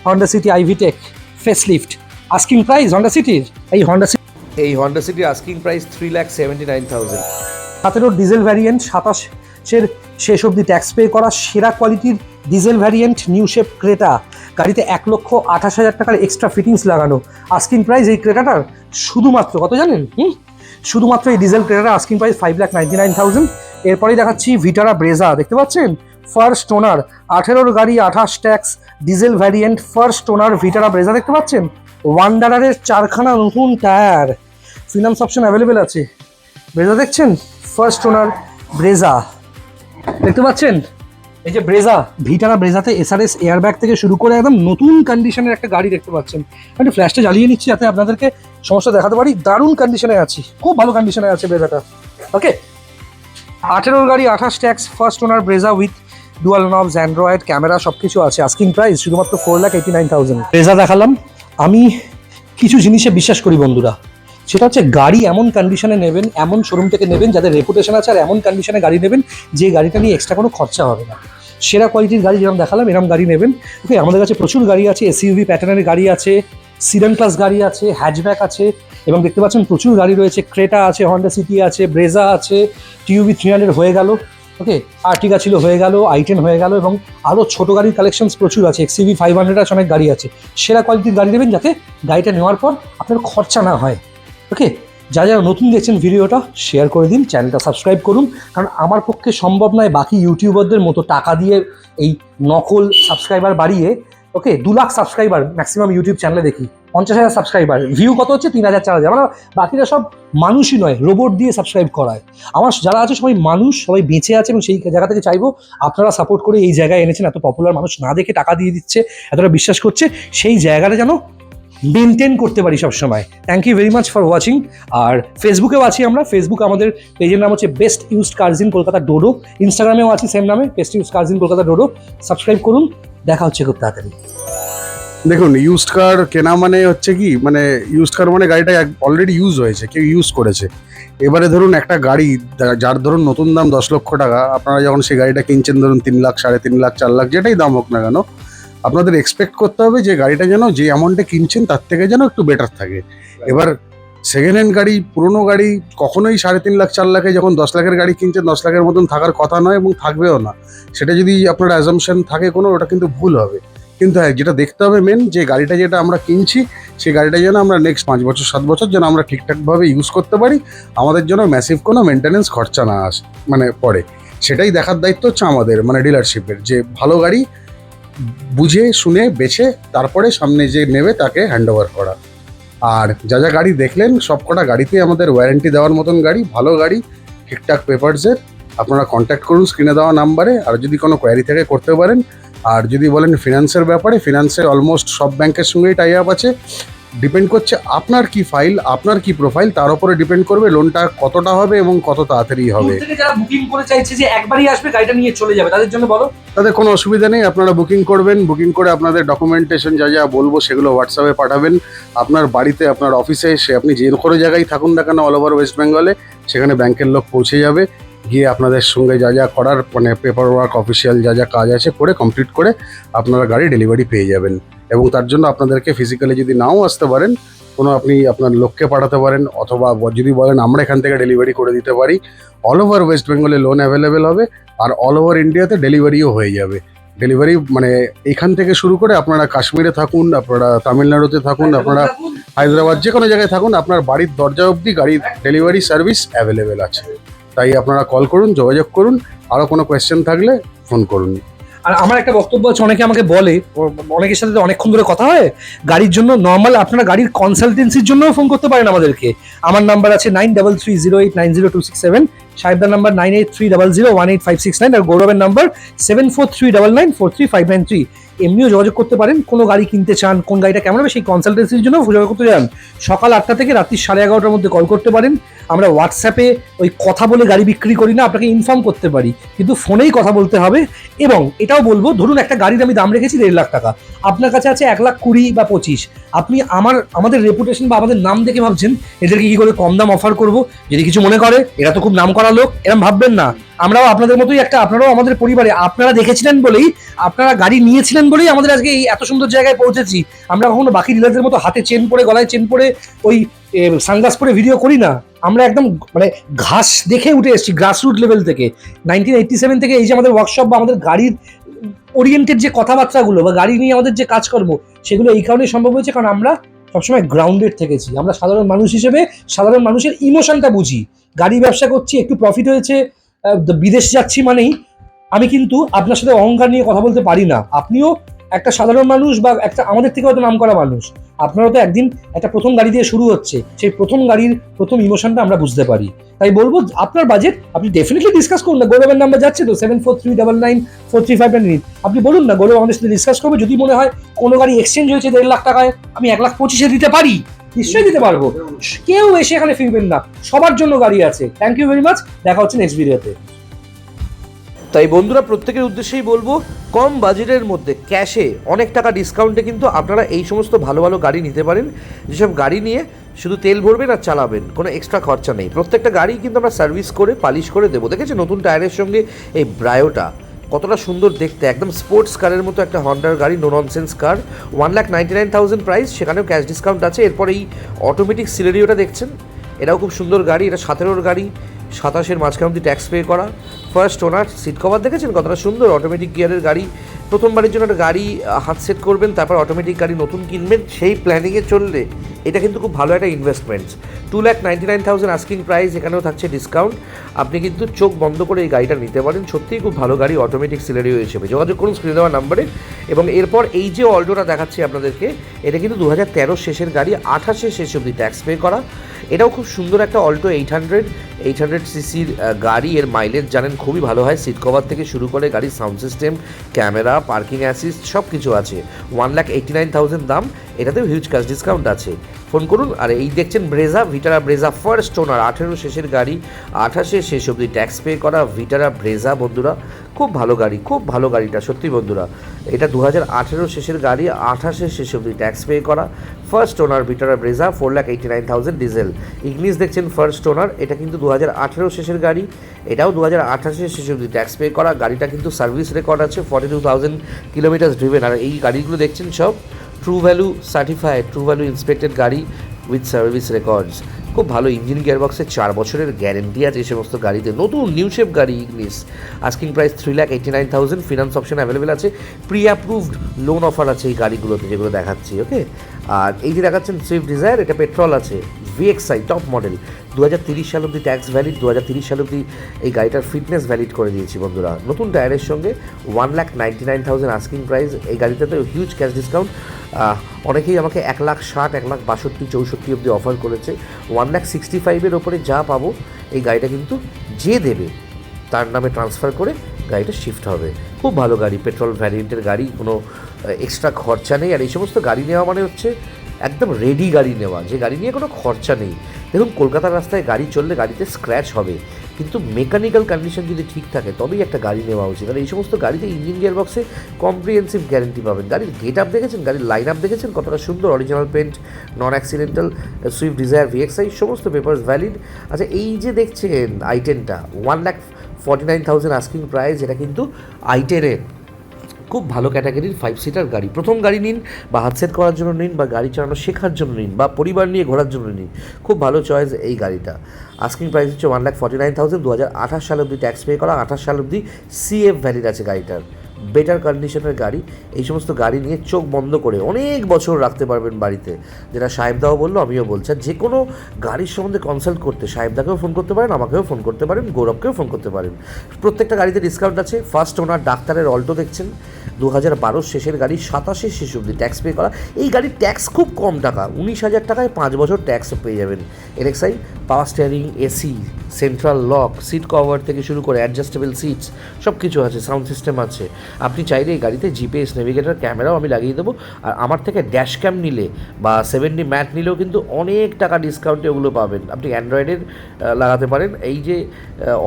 Honda City IV tech facelift. Asking price Honda সিটির, এই হন্ডা সিটির আস্কিং প্রাইস 3,79,000। 17 ডিজেল ভ্যারিয়েন্ট, 27 শেষ অবধি ট্যাক্স পে করা সেরা কোয়ালিটির diesel variant new shape Creta, গাড়িতে 1,28,000 টাকার এক্সট্রা ফিটিংস লাগানো। আস্কিং প্রাইস এই ক্রেটাটার শুধুমাত্র কত জানেন? শুধুমাত্র এই ডিজেল ক্রেটার আস্কিং প্রাইস 5,99,000। এরপরেই দেখাচ্ছি ভিটারা ব্রেজা, দেখতে পাচ্ছেন ফার্স্ট ওনার, 18 গাড়ি, 28 tax, diesel variant, first owner ভিটারা Brezza দেখতে পাচ্ছেন। ওয়ান্ডারারের 4খানা নতুন টায়ার, ফিনান্স অপশন অ্যাভেলেবেল আছে। ব্রেজা দেখছেন, ফার্স্ট ওনার ব্রেজা দেখতে পাচ্ছেন। এই যে ব্রেজা, ভিটারা ব্রেজাতে এসআরএস এয়ারব্যাগ থেকে শুরু করে একদম নতুন কন্ডিশনের একটা গাড়ি দেখতে পাচ্ছেন। আমি ফ্ল্যাশটা জ্বালিয়ে নিচ্ছি যাতে আপনাদেরকে সমস্যা দেখাতে পারি। দারুণ কন্ডিশনে আছি, খুব ভালো কন্ডিশনে আছে ব্রেজাটা। ওকে, 18 গাড়ি, 28 tax, first owner Brezza with dual knobs, Android, camera সব কিছু আছে। আস্কিং প্রাইস শুধুমাত্র 4,89,000। ব্রেজা দেখালাম। আমি কিছু জিনিসে বিশ্বাস করি বন্ধুরা, সেটা হচ্ছে গাড়ি এমন কন্ডিশনে নেবেন, এমন শোরুম থেকে নেবেন যাদের রেপুটেশন আছে, আর এমন কন্ডিশনে গাড়ি নেবেন যে গাড়িটা নিয়ে এক্সট্রা কোনো খরচা হবে না। সেরা কোয়ালিটির গাড়ি যেরকম দেখালাম এরকম গাড়ি নেবেন। ওকে, আমাদের কাছে প্রচুর গাড়ি আছে, এসইউভি প্যাটার্নের গাড়ি আছে, সিডান ক্লাস গাড়ি আছে, হ্যাচব্যাক আছে, এবং দেখতে পাচ্ছেন প্রচুর গাড়ি রয়েছে। ক্রেটা আছে, হন্ডা সিটি আছে, ব্রেজা আছে, টিউবি 300 হয়ে গেল। ওকে, আর্টিগা ছিল হয়ে গেল, i10 হয়ে গেল, এবং আরও ছোটো গাড়ির কালেকশনস প্রচুর আছে। এক্সইভি 500 আছে, অনেক গাড়ি আছে। সেরা কোয়ালিটির গাড়ি নেবেন যাতে গাড়িটা নেওয়ার পর আপনার খরচা না হয়। ওকে, যারা যারা নতুন দেখছেন ভিডিওটা শেয়ার করে দিন, চ্যানেলটা সাবস্ক্রাইব করুন, কারণ আমার পক্ষে সম্ভব নয় বাকি ইউটিউবারদের মতো টাকা দিয়ে এই নকল সাবস্ক্রাইবার বাড়িয়ে। ওকে, 2 লাখ সাবস্ক্রাইবার ম্যাক্সিমাম ইউটিউব চ্যানেলে দেখি, 50,000 সাবস্ক্রাইবার, ভিউ কত হচ্ছে 3,000 4,000, মানে বাকিরা সব মানুষই নয়, রোবট দিয়ে সাবস্ক্রাইব করায়। আমার যারা আছে সবাই মানুষ, সবাই বেঁচে আছে, এবং সেই জায়গা থেকে চাইবো আপনারা সাপোর্ট করে এই জায়গায় এনেছেন। এত পপুলার মানুষ না দেখে টাকা দিয়ে দিচ্ছে, এতটা বিশ্বাস করছে, সেই জায়গাটা যেন মেনটেন করতে পারি সবসময়। Thank you very much for watching. আর ফেসবুকেও আছি আমরা, ফেসবুক আমাদের পেজের নাম হচ্ছে best used cars in Kolkata Dodo. ইনস্টাগ্রামেও আছি সেম নামে, best used cars in Kolkata Dodo. Subscribe করুন, দেখা হচ্ছে খুব তাড়াতাড়ি। দেখুন, ইউজড কার কেনা মানে হচ্ছে কি, মানে ইউজড কার মানে গাড়িটা অলরেডি ইউজ হয়েছে, কেউ ইউজ করেছে। এবারে ধরুন একটা গাড়ি যার ধরুন নতুন দাম 10 লক্ষ টাকা, আপনারা যখন সেই গাড়িটা কিনছেন ধরুন 3 লাখ, 3.5 লাখ, 4 লাখ, যেটাই দাম হোক না কেন, আপনাদের এক্সপেক্ট করতে হবে যে গাড়িটা যেন যে অ্যামাউন্টে কিনছেন তার থেকে যেন একটু বেটার থাকে। এবার সেকেন্ড হ্যান্ড গাড়ি, পুরোনো গাড়ি কখনোই 3.5 লাখ 4 লাখে, যখন 10 লাখের গাড়ি কিনছেন 10 লাখের মতন থাকার কথা নয় এবং থাকবেও না। সেটা যদি আপনার অ্যাজাম্পশন থাকে কোনো, ওটা কিন্তু ভুল হবে। কিন্তু হ্যাঁ, যেটা দেখতে হবে মেন, যে গাড়িটা যেটা আমরা কিনছি সেই গাড়িটা যেন আমরা নেক্সট 5 বছর 7 বছর যেন আমরা ঠিকঠাকভাবে ইউজ করতে পারি, আমাদের জন্য ম্যাসিভ কোনো মেনটেনেন্স খরচা না আসে মানে পড়ে। সেটাই দেখার দায়িত্ব হচ্ছে আমাদের, মানে ডিলারশিপের, যে ভালো গাড়ি বুঝে শুনে বেছে তারপরে সামনে যে নেবে তাকে হ্যান্ড ওভার করা। আর যা যা গাড়ি দেখলেন সবকটা গাড়িতে আমাদের ওয়ারেন্টি দেওয়ার মতন গাড়ি, ভালো গাড়ি, ঠিকঠাক পেপারসের। আপনারা কন্ট্যাক্ট করুন স্ক্রিনে দেওয়া নাম্বারে। আর যদি কোনো কোয়ারি থেকে করতে পারেন। আর যদি বলেন ফিনান্সের ব্যাপারে, ফিনান্সের অলমোস্ট সব ব্যাংকের সঙ্গেই টাই আপ আছে। ডিপেন্ড করছে আপনার কি ফাইল, আপনার কি প্রোফাইল, তার উপরে ডিপেন্ড করবে লোনটা কতটা হবে এবং কত তাড়াতাড়ি হবে। দূর থেকে যারা বুকিং করে চাইছে যে একবারই আসবে গাড়িটা নিয়ে চলে যাবে, তাদের জন্য বলো। তাদের কোনো অসুবিধা নেই, আপনারা বুকিং করবেন, বুকিং করে আপনাদের ডকুমেন্টেশন যা যা বলবো সেগুলো হোয়াটসঅ্যাপে পাঠাবেন। আপনার বাড়িতে, আপনার অফিসে, সে আপনি যে কোনো জায়গায় থাকুন না কেন অল ওভার ওয়েস্ট বেঙ্গলে, সেখানে ব্যাংকের লোক পৌঁছে যাবে, গিয়ে আপনাদের সঙ্গে যা যা করার মানে পেপার ওয়ার্ক, অফিসিয়াল যা যা কাজ আছে করে কমপ্লিট করে আপনারা গাড়ি ডেলিভারি পেয়ে যাবেন। এবং তার জন্য আপনাদেরকে ফিজিক্যালি যদি নাও আসতে পারেন, কোনো আপনি আপনার লোককে পাঠাতে পারেন, অথবা যদি বলেন আমরা এখান থেকে ডেলিভারি করে দিতে পারি। অল ওভার ওয়েস্ট বেঙ্গলে লোন অ্যাভেলেবেল হবে, আর অল ওভার ইন্ডিয়াতে ডেলিভারিও হয়ে যাবে। ডেলিভারি মানে এখান থেকে শুরু করে আপনারা কাশ্মীরে থাকুন, আপনারা তামিলনাড়ুতে থাকুন, আপনারা হায়দ্রাবাদ, যে কোনো জায়গায় থাকুন, আপনার বাড়ির দরজা অবধি গাড়ির ডেলিভারি সার্ভিস অ্যাভেলেবেল আছে। তাই আপনারা কল করুন, যোগাযোগ করুন, আরও কোনো কোয়েশ্চেন থাকলে ফোন করুন। আর আমার একটা বক্তব্য আছে, অনেকে আমাকে বলে, অনেকের সাথে অনেকক্ষণ ধরে কথা হয় গাড়ির জন্য, নর্মাল আপনারা গাড়ির কনসালটেন্সির জন্যও ফোন করতে পারেন আমাদেরকে। আমার নাম্বার আছে 9330890267, সাহেবদার নাম্বার 9830018569, আর গৌরবের নাম্বার 7439943593। এমনিও যোগাযোগ করতে পারেন, কোনো গাড়ি কিনতে চান, কোন গাড়িটা কেমন হবে সেই কনসালটেন্সির জন্য যোগাযোগ করতে চান, সকাল 8টা থেকে রাত্রি 11:30টার মধ্যে কল করতে পারেন। আমরা হোয়াটসঅ্যাপে ওই কথা বলে গাড়ি বিক্রি করি না, আপনাকে ইনফর্ম করতে পারি, কিন্তু ফোনেই কথা বলতে হবে। এবং এটাও বলবো, ধরুন একটা গাড়ির আমি দাম রেখেছি 1.5 লাখ টাকা, আপনার কাছে আছে 1,20,000 বা 25, আপনি আমাদের রেপুটেশন বা আমাদের নাম দেখে ভাবছেন এদেরকে কি করে কম দাম অফার করব, যদি কিছু মনে করে এরা তো খুব নাম করা লোক, এরকম ভাববেন না। আমরাও আপনাদের মতোই একটা, আপনারাও আমাদের পরিবারে, আপনারা দেখেছিলেন বলেই, আপনারা গাড়ি নিয়েছিলেন বলেই আমাদের আজকে এই এত সুন্দর জায়গায় পৌঁছেছি। আমরা কখনো বাকি ডিলারদের মতো হাতে চেন পরে, গলায় চেন পরে, ওই সানগ্লাস পরে ভিডিও করি না। আমরা একদম মানে ঘাস দেখে উঠে এসেছি, গ্রাসরুট লেভেল থেকে। 1987 থেকে এই যে আমাদের ওয়ার্কশপ বা আমাদের গাড়ির ওরিয়েন্টেড যে কথাবার্তাগুলো বা গাড়ি নিয়ে আমাদের যে কাজকর্ম, সেগুলো এই কারণেই সম্ভব হয়েছে কারণ আমরা সবসময় গ্রাউন্ডেড থেকেছি। আমরা সাধারণ মানুষ হিসেবে সাধারণ মানুষের ইমোশনটা বুঝি। গাড়ি ব্যবসা করছি, একটু প্রফিট হয়েছে, বিদেশ যাচ্ছি মানেই আমি কিন্তু আপনার সাথে অহংকার নিয়ে কথা বলতে পারি না। আপনিও একটা সাধারণ মানুষ বা একটা আমাদের থেকে হয়তো নাম করা মানুষ, আপনারও তো একদিন একটা প্রথম গাড়ি দিয়ে শুরু হচ্ছে, সেই প্রথম গাড়ির প্রথম ইমোশনটা আমরা বুঝতে পারি। তাই বলবো আপনার বাজেট আপনি ডেফিনেটলি ডিসকাস করুন না। গৌরবের নাম্বার যাচ্ছে তো 7439943593, আপনি বলুন না গৌরব আমাদের সাথে ডিসকাস করবে। যদি মনে হয় কোনো গাড়ি এক্সচেঞ্জ হয়েছে 1.5 লাখ টাকায়, আমি 1,25,000 দিতে পারি, নিশ্চয়ই দিতে পারবো। কেউ এসে এখানে ফিরবেন না, সবার জন্য গাড়ি আছে। থ্যাংক ইউ ভেরি মাচ, দেখা হচ্ছে নেক্সট ভিডিওতে। তাই বন্ধুরা, প্রত্যেকের উদ্দেশ্যেই বলবো, কম বাজেটের মধ্যে ক্যাশে অনেক টাকা ডিসকাউন্টে কিন্তু আপনারা এই সমস্ত ভালো ভালো গাড়ি নিতে পারেন। যেসব গাড়ি নিয়ে শুধু তেল ভরবেন আর চালাবেন, কোনো এক্সট্রা খরচা নেই। প্রত্যেকটা গাড়ি কিন্তু আমরা সার্ভিস করে পালিশ করে দেবো। দেখেছি নতুন টায়ারের সঙ্গে এই ব্রায়োটা কতটা সুন্দর দেখতে, একদম স্পোর্টস কারের মতো একটা হন্ডার গাড়ি, নো ননসেন্স কার। 1,99,000 প্রাইস, সেখানেও ক্যাশ ডিসকাউন্ট আছে। এরপর এই অটোমেটিক সিলেরিওটা দেখছেন, এটাও খুব সুন্দর গাড়ি। এটা 17 গাড়ি, 27 মাঝখান অব্দি ট্যাক্স পে করা, ফার্স্ট ওনার। সিট কভার দেখেছেন কতটা সুন্দর, অটোমেটিক গিয়ারের গাড়ি। প্রথমবারের জন্য একটা গাড়ি হাত সেট করবেন, তারপর অটোমেটিক গাড়ি নতুন কিনবেন, সেই প্ল্যানিংয়ে চললে এটা কিন্তু খুব ভালো একটা ইনভেস্টমেন্ট। 2,99,000 আস্কিং প্রাইস, এখানেও থাকছে ডিসকাউন্ট। আপনি কিন্তু চোখ বন্ধ করে এই গাড়িটা নিতে পারেন, সত্যিই খুব ভালো গাড়ি অটোমেটিক সিলেরিও হিসেবে। যোগাযোগ করুন স্ক্রিনে দেওয়া নাম্বারে। এবং এরপর এই যে অল্টোটা দেখাচ্ছি আপনাদেরকে, এটা কিন্তু 2013 শেষের গাড়ি, 28 শেষ অব্দি ট্যাক্স পে করা। এটাও খুব সুন্দর একটা অল্টো 800 সিসির গাড়ি। এর মাইলেজ জানেন খুবই ভালো হয়। সিট কভার থেকে শুরু করে গাড়ির sound system, camera, parking assist সব কিছু আছে। 1,89,000 দাম, এটাতেও হিউজ ক্যাশ ডিসকাউন্ট আছে। ফোন করুন। আর এই দেখছেন ব্রেজা, ভিটারা ব্রেজা ফার্স্ট ওনার, 18 শেষের গাড়ি, 28 শেষ অব্দি ট্যাক্স পে করা ভিটারা ব্রেজা। বন্ধুরা খুব ভালো গাড়ি, খুব ভালো গাড়িটা সত্যি বন্ধুরা। এটা 2018 শেষের গাড়ি, 28 শেষ অব্দি ট্যাক্স পে করা, ফার্স্ট ওনার ভিটারা ব্রেজা, 4,89,000 ডিজেল। ইগনিস দেখছেন ফার্স্ট ওনার, এটা কিন্তু 2018 শেষের গাড়ি, এটাও 2028 শেষ অব্দি ট্যাক্স পে করা। গাড়িটা কিন্তু সার্ভিস রেকর্ড আছে, 42,000 কিলোমিটার ড্রিভেন। আর এই গাড়িগুলো দেখছেন সব true value certified, true value inspected গাড়ি উইথ সার্ভিস রেকর্ডস। খুব ভালো ইঞ্জিন গিয়ারবক্সের 4 বছরের গ্যারেন্টি আছে এই সমস্ত গাড়িতে। নতুন নিউ শেপ গাড়ি Ignis, asking price 3,89,000, finance option available আছে, প্রি অ্যাপ্রুভড লোন অফার আছে এই গাড়িগুলোতে যেগুলো দেখাচ্ছি। ওকে, আর এই যে দেখাচ্ছেন সুইফট ডিজায়ার, এটা পেট্রোল আছে, VXI টপ মডেল, 2030 সাল অব্দি ট্যাক্স ভ্যালিড, 2030 সাল অব্দি এই গাড়িটার ফিটনেস ভ্যালিড করে দিয়েছি বন্ধুরা। নতুন টায়ারের সঙ্গে 1,99,000 আস্কিং প্রাইস। এই গাড়িটাতে হিউজ ক্যাশ ডিসকাউন্ট, অনেকেই আমাকে 1,60,000, 1,62,000, 64 অব্দি অফার করেছে। 1,65,000-এর ওপরে যা পাবো এই গাড়িটা কিন্তু যে দেবে তার নামে ট্রান্সফার করে গাড়িটা শিফট হবে। খুব ভালো গাড়ি, পেট্রোল ভ্যারিয়েন্টের গাড়ি, কোনো এক্সট্রা খরচা নেই। আর এই সমস্ত গাড়ি নেওয়া মানে হচ্ছে একদম রেডি গাড়ি নেওয়া, যে গাড়ি নিয়ে কোনো খরচা নেই। দেখুন কলকাতার রাস্তায় গাড়ি চললে গাড়িতে স্ক্র্যাচ হবে, কিন্তু মেকানিক্যাল কন্ডিশন যদি ঠিক থাকে তবেই একটা গাড়ি নেওয়া উচিত। আর এই সমস্ত গাড়িতে ইঞ্জিন গিয়ারবক্সে কম্প্রিহেন্সিভ গ্যারেন্টি পাবেন। গাড়ির গেট আপ দেখেছেন, গাড়ির লাইন আপ দেখেছেন কতটা সুন্দর, অরিজিনাল পেন্ট, নন অ্যাক্সিডেন্টাল, সুইফট ডিজায়ার VXI সমস্ত পেপারস ভ্যালিড। আচ্ছা এই যে দেখছেন i10টা, 1,49,000 আস্কিং প্রাইস, এটা কিন্তু i10-এর খুব ভালো ক্যাটাগরির 5 সিটার গাড়ি। প্রথম গাড়ি নিন, বা হাত সেট করার জন্য নিন, বা গাড়ি চালানো শেখার জন্য নিন, বা পরিবার নিয়ে ঘোরার জন্য নিন, খুব ভালো চয়েস এই গাড়িটা। আস্কিং প্রাইস হচ্ছে 1,49,000, 2028 সাল অব্দি ট্যাক্স পে করা, 28 সাল অব্দি CF ভ্যালিড আছে গাড়িটার। বেটার কন্ডিশনের গাড়ি, এই সমস্ত গাড়ি নিয়ে চোখ বন্ধ করে অনেক বছর রাখতে পারবেন বাড়িতে, যেটা সাহেবদাও বললো, আমিও বলছি। আর যে কোনো গাড়ির সম্বন্ধে কনসাল্ট করতে সাহেবদাকেও ফোন করতে পারেন, আমাকেও ফোন করতে পারেন, গৌরবকেও ফোন করতে পারেন। প্রত্যেকটা গাড়িতে ডিসকাউন্ট আছে। ফার্স্ট ওনার ডাক্তারের অল্টো দেখছেন, 2012 শেষের গাড়ি, 27 শেষ অব্দি ট্যাক্স পে করা। এই গাড়ির ট্যাক্স খুব কম টাকা, 19,000 টাকায় 5 বছর ট্যাক্স পেয়ে যাবেন। LXI power steering, AC, central lock, seat cover থেকে শুরু করে অ্যাডজাস্টেবল সিটস সব কিছু আছে, সাউন্ড সিস্টেম আছে। আপনি চাইলে এই গাড়িতে GPS নেভিগেটর ক্যামেরাও আমি লাগিয়ে দেবো। আর আমার থেকে ড্যাশ ক্যাম নিলে বা 7D ম্যাট নিলেও কিন্তু অনেক টাকা ডিসকাউন্টে ওগুলো পাবেন। আপনি অ্যান্ড্রয়েডের লাগাতে পারেন। এই যে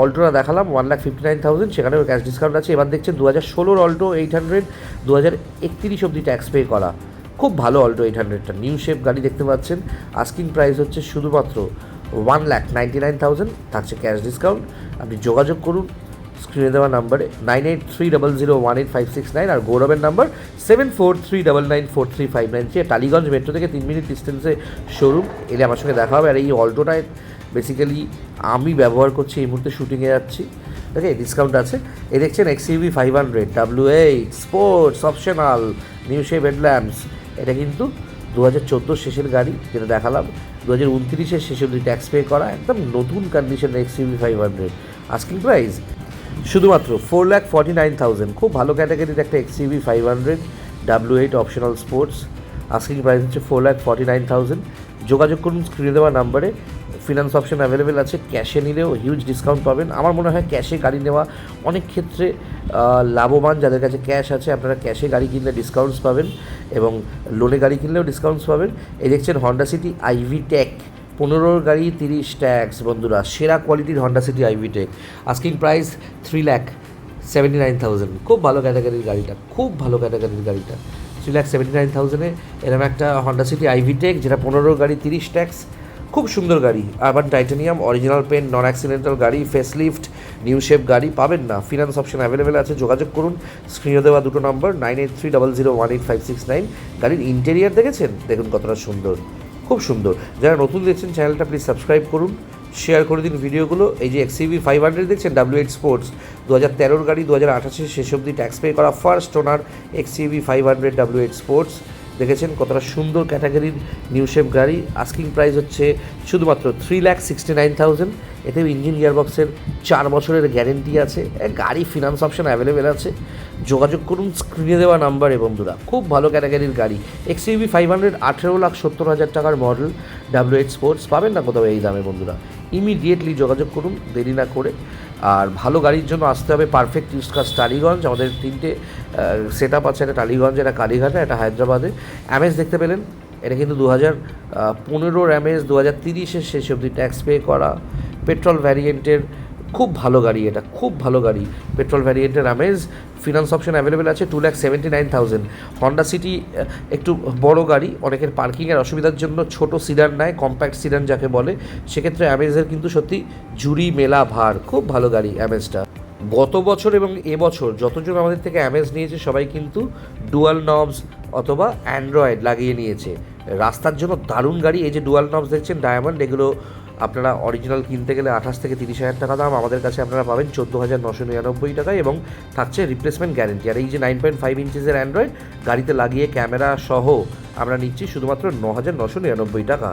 অল্টোটা দেখালাম 1,59,000, সেখানেও ক্যাশ ডিসকাউন্ট আছে। এবার দেখছেন 2016 অল্টো 800, 2031 অব্দি ট্যাক্স পে করা, খুব ভালো অল্টো 800টা নিউ শেপ গাড়ি দেখতে পাচ্ছেন। আস্কিং প্রাইস হচ্ছে শুধুমাত্র 1,99,000, থাকছে ক্যাশ ডিসকাউন্ট। আপনি যোগাযোগ করুন স্ক্রিনে দেওয়া নাম্বারে 9830018569, আর গৌরবের নাম্বার 7439943593। টালিগঞ্জ মেট্রো থেকে 3 মিনিট ডিস্টেন্সে শোরুম, এলে আমার সঙ্গে দেখা হবে। আর এই অল্টোটায় বেসিক্যালি আমি ব্যবহার করছি, এই মুহূর্তে শুটিংয়ে যাচ্ছি। ওকে, ডিসকাউন্ট আছে। এ দেখছেন XUV 500 W8 sports optional, new shape headlamps. এটা কিন্তু 2014 শেষের গাড়ি, যেটা দেখালাম 2029-এর শেষ অবধি ট্যাক্স পে করা, একদম নতুন কন্ডিশন XUV 500। আস্কিং প্রাইস শুধুমাত্র 4,49,000, খুব ভালো ক্যাটাগরির একটা XUV 500 W8 optional sports. Asking price হচ্ছে 4,49,000। যোগাযোগ করুন স্ক্রিনে দেওয়া নাম্বারে। ফিনান্স অপশন অ্যাভেলেবেল আছে, ক্যাশে নিলেও হিউজ ডিসকাউন্ট পাবেন। আমার মনে হয় ক্যাশে গাড়ি নেওয়া অনেক ক্ষেত্রে লাভবান। যাদের কাছে ক্যাশ আছে, আপনারা ক্যাশে গাড়ি কিনলে ডিসকাউন্টস পাবেন, এবং লোনে গাড়ি কিনলেও ডিসকাউন্টস পাবেন। এই দেখছেন হন্ডা সিটি IV টেক, 15 গাড়ি 30 ট্যাক্স বন্ধুরা, সেরা কোয়ালিটির Honda City IV tech. Asking price 3,79,000, খুব ভালো ক্যাটাগরির গাড়িটা, খুব ভালো ক্যাটাগরির গাড়িটা। 3,79,000-এ এরকম একটা হন্ডা সিটি IV টেক, যেটা 15 গাড়ি 30 ট্যাক্স, খুব সুন্দর গাড়ি। আরবান টাইটানিয়াম, অরিজিনাল পেন, নন অ্যাক্সিডেন্টাল গাড়ি, ফেসলিফট, নিউ শেপ গাড়ি পাবেন না। ফিনান্স অপশন অ্যাভেলেবেল আছে, যোগাযোগ করুন স্ক্রিনে দেওয়া দুটো নম্বর 9830018569। গাড়ির ইন্টেরিয়ার দেখেছেন, দেখুন কতটা সুন্দর, খুব সুন্দর। যারা নতুন দেখছেন চ্যানেলটা প্লিজ সাবস্ক্রাইব করুন, শেয়ার করে দিন ভিডিওগুলো। এই যে XUV 500 দেখছেন W8 স্পোর্টস, 2013 গাড়ি, 2028 শেষ অবধি ট্যাক্স পে করা, ফার্স্ট ওনার XUV 500 W8 স্পোর্টস। দেখেছেন কতটা সুন্দর ক্যাটাগরির নিউ শেপ গাড়ি। আস্কিং প্রাইস হচ্ছে শুধুমাত্র 3,69,000। এতেও ইঞ্জিন গিয়ারবক্সের 4 বছরের গ্যারেন্টি আছে। গাড়ি ফিনান্স অপশন অ্যাভেলেবেল আছে, যোগাযোগ করুন স্ক্রিনে দেওয়া নাম্বারে বন্ধুরা। খুব ভালো ক্যাটাগরির গাড়ি XUV 500, 18,70,000 টাকার মডেল W8 স্পোর্টস, পাবেন না কোথাও এই দামে বন্ধুরা। ইমিডিয়েটলি যোগাযোগ করুন, দেরি না করে। আর ভালো গাড়ির জন্য আসতে হবে পারফেক্ট ইউজড কার টালিগঞ্জ। আমাদের 3টে সেট আপ আছে, একটা টালিগঞ্জে, একটা কালীঘাটে, একটা হায়দ্রাবাদে। অ্যামেজ দেখতে পেলেন, এটা কিন্তু 2015 অ্যামেজ, 2030-এর শেষ অবধি ট্যাক্স পে করা, পেট্রোল ভ্যারিয়েন্টের খুব ভালো গাড়ি, এটা খুব ভালো গাড়ি। পেট্রোল ভ্যারিয়েন্টের আমেজ, ফিনান্স অপশন অ্যাভেলেবেল আছে। 2,79,000। হন্ডা সিটি একটু বড় গাড়ি, অনেকের পার্কিংয়ের অসুবিধার জন্য ছোট সিডান নেয়, কম্প্যাক্ট সিডান যাকে বলে, সেক্ষেত্রে অ্যামেজের কিন্তু সত্যি জুড়ি মেলা ভার, খুব ভালো গাড়ি অ্যামেজটা। গত বছর এবং এবছর যতজন আমাদের থেকে অ্যামেজ নিয়েছে সবাই কিন্তু ডুয়াল নবস অথবা অ্যান্ড্রয়েড লাগিয়ে নিয়েছে। রাস্তার জন্য দারুণ গাড়ি। এই যে ডুয়াল নবস দেখছেন ডায়মন্ড, এগুলো আপনারা অরিজিনাল কিনতে গেলে 28 থেকে 30,000 টাকা দাম, আমাদের কাছে আপনারা পাবেন 14,999 টাকায় এবং থাকছে রিপ্লেসমেন্ট গ্যারেন্টি। আর এই যে 9.5 ইঞ্চিসের অ্যান্ড্রয়েড গাড়িতে লাগিয়ে ক্যামেরা সহ আমরা নিচ্ছি শুধুমাত্র 9,999 টাকা।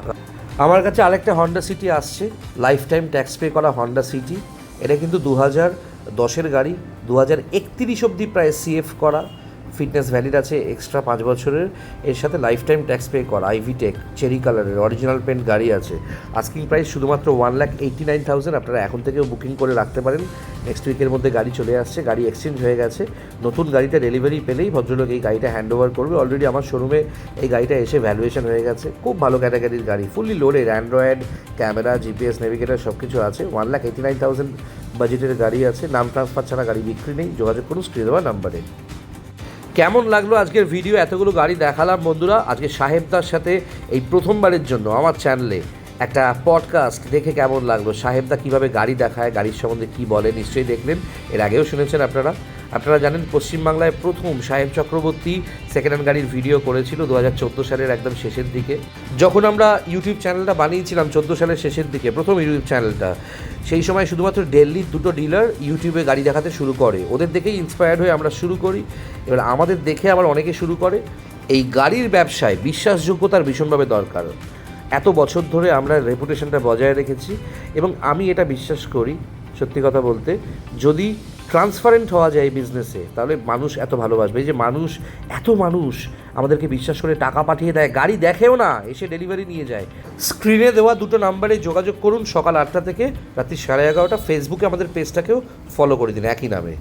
আমার কাছে আরেকটা হন্ডা সিটি আসছে, লাইফ টাইম ট্যাক্স পে করা হন্ডা সিটি। এটা কিন্তু 2010-এর গাড়ি, 2031 অবধি প্রায় সিএফ করা, ফিটনেস ভ্যালিড আছে এক্সট্রা 5 বছরের, এর সাথে লাইফ টাইম ট্যাক্স পে করা, আইভি টেক চেরি কালারের অরিজিনাল পেন্ট গাড়ি আছে। আস্কিং প্রাইস শুধুমাত্র 1,89,000। আপনারা এখন থেকেও বুকিং করে রাখতে পারেন, নেক্সট উইকের মধ্যে গাড়ি চলে আসছে। গাড়ি এক্সচেঞ্জ হয়ে গেছে, নতুন গাড়িটা ডেলিভারি পেলেই ভদ্রলোক এই গাড়িটা হ্যান্ড ওভার করবে। অলরেডি আমার শোরুমে এই গাড়িটা এসে ভ্যালুয়েশন হয়ে গেছে। খুব ভালো ক্যাটাগরির গাড়ি, fully loaded, Android camera, GPS navigator সব কিছু আছে। 1,89,000 বাজেটের গাড়ি আছে, নাম ট্রান্সফার ছাড়া গাড়ি বিক্রি নেই। যোগাযোগ করুন স্ক্রিনে দেওয়া নাম্বারে। কেমন লাগলো আজকের ভিডিও? এতগুলো গাড়ি দেখালাম বন্ধুরা। আজকে সাহেবদার সাথে এই প্রথমবারের জন্য আমার চ্যানেলে একটা পডকাস্ট দেখে কেমন লাগলো, সাহেবদা কীভাবে গাড়ি দেখায়, গাড়ির সম্বন্ধে কী বলে নিশ্চয়ই দেখলেন, এর আগেও শুনেছেন আপনারা জানেন পশ্চিমবাংলায় প্রথম সাহেব চক্রবর্তী সেকেন্ড হ্যান্ড গাড়ির ভিডিও করেছিল 2014 সালের একদম শেষের দিকে। যখন আমরা ইউটিউব চ্যানেলটা বানিয়েছিলাম 14 সালের শেষের দিকে, প্রথম ইউটিউব চ্যানেলটা, সেই সময় শুধুমাত্র দিল্লির 2টো ডিলার ইউটিউবে গাড়ি দেখাতে শুরু করে। ওদের দেখেই ইন্সপায়ার্ড হয়ে আমরা শুরু করি, এবার আমাদের দেখে আবার অনেকে শুরু করে। এই গাড়ির ব্যবসায় বিশ্বাসযোগ্যতার ভীষণভাবে দরকার। এত বছর ধরে আমরা রেপুটেশনটা বজায় রেখেছি এবং আমি এটা বিশ্বাস করি, সত্যি কথা বলতে, যদি ট্রান্সপারেন্ট হওয়া যায় এই বিজনেসে তাহলে মানুষ এত ভালোবাসবে। এই যে এত মানুষ আমাদেরকে বিশ্বাস করে টাকা পাঠিয়ে দেয়, গাড়ি দেখেও না, এসে ডেলিভারি নিয়ে যায়। স্ক্রিনে দেওয়া 2টো নাম্বারে যোগাযোগ করুন সকাল 8টা থেকে রাত্রি 11:30। ফেসবুকে আমাদের পেজটাকেও ফলো করে দিন একই নামে।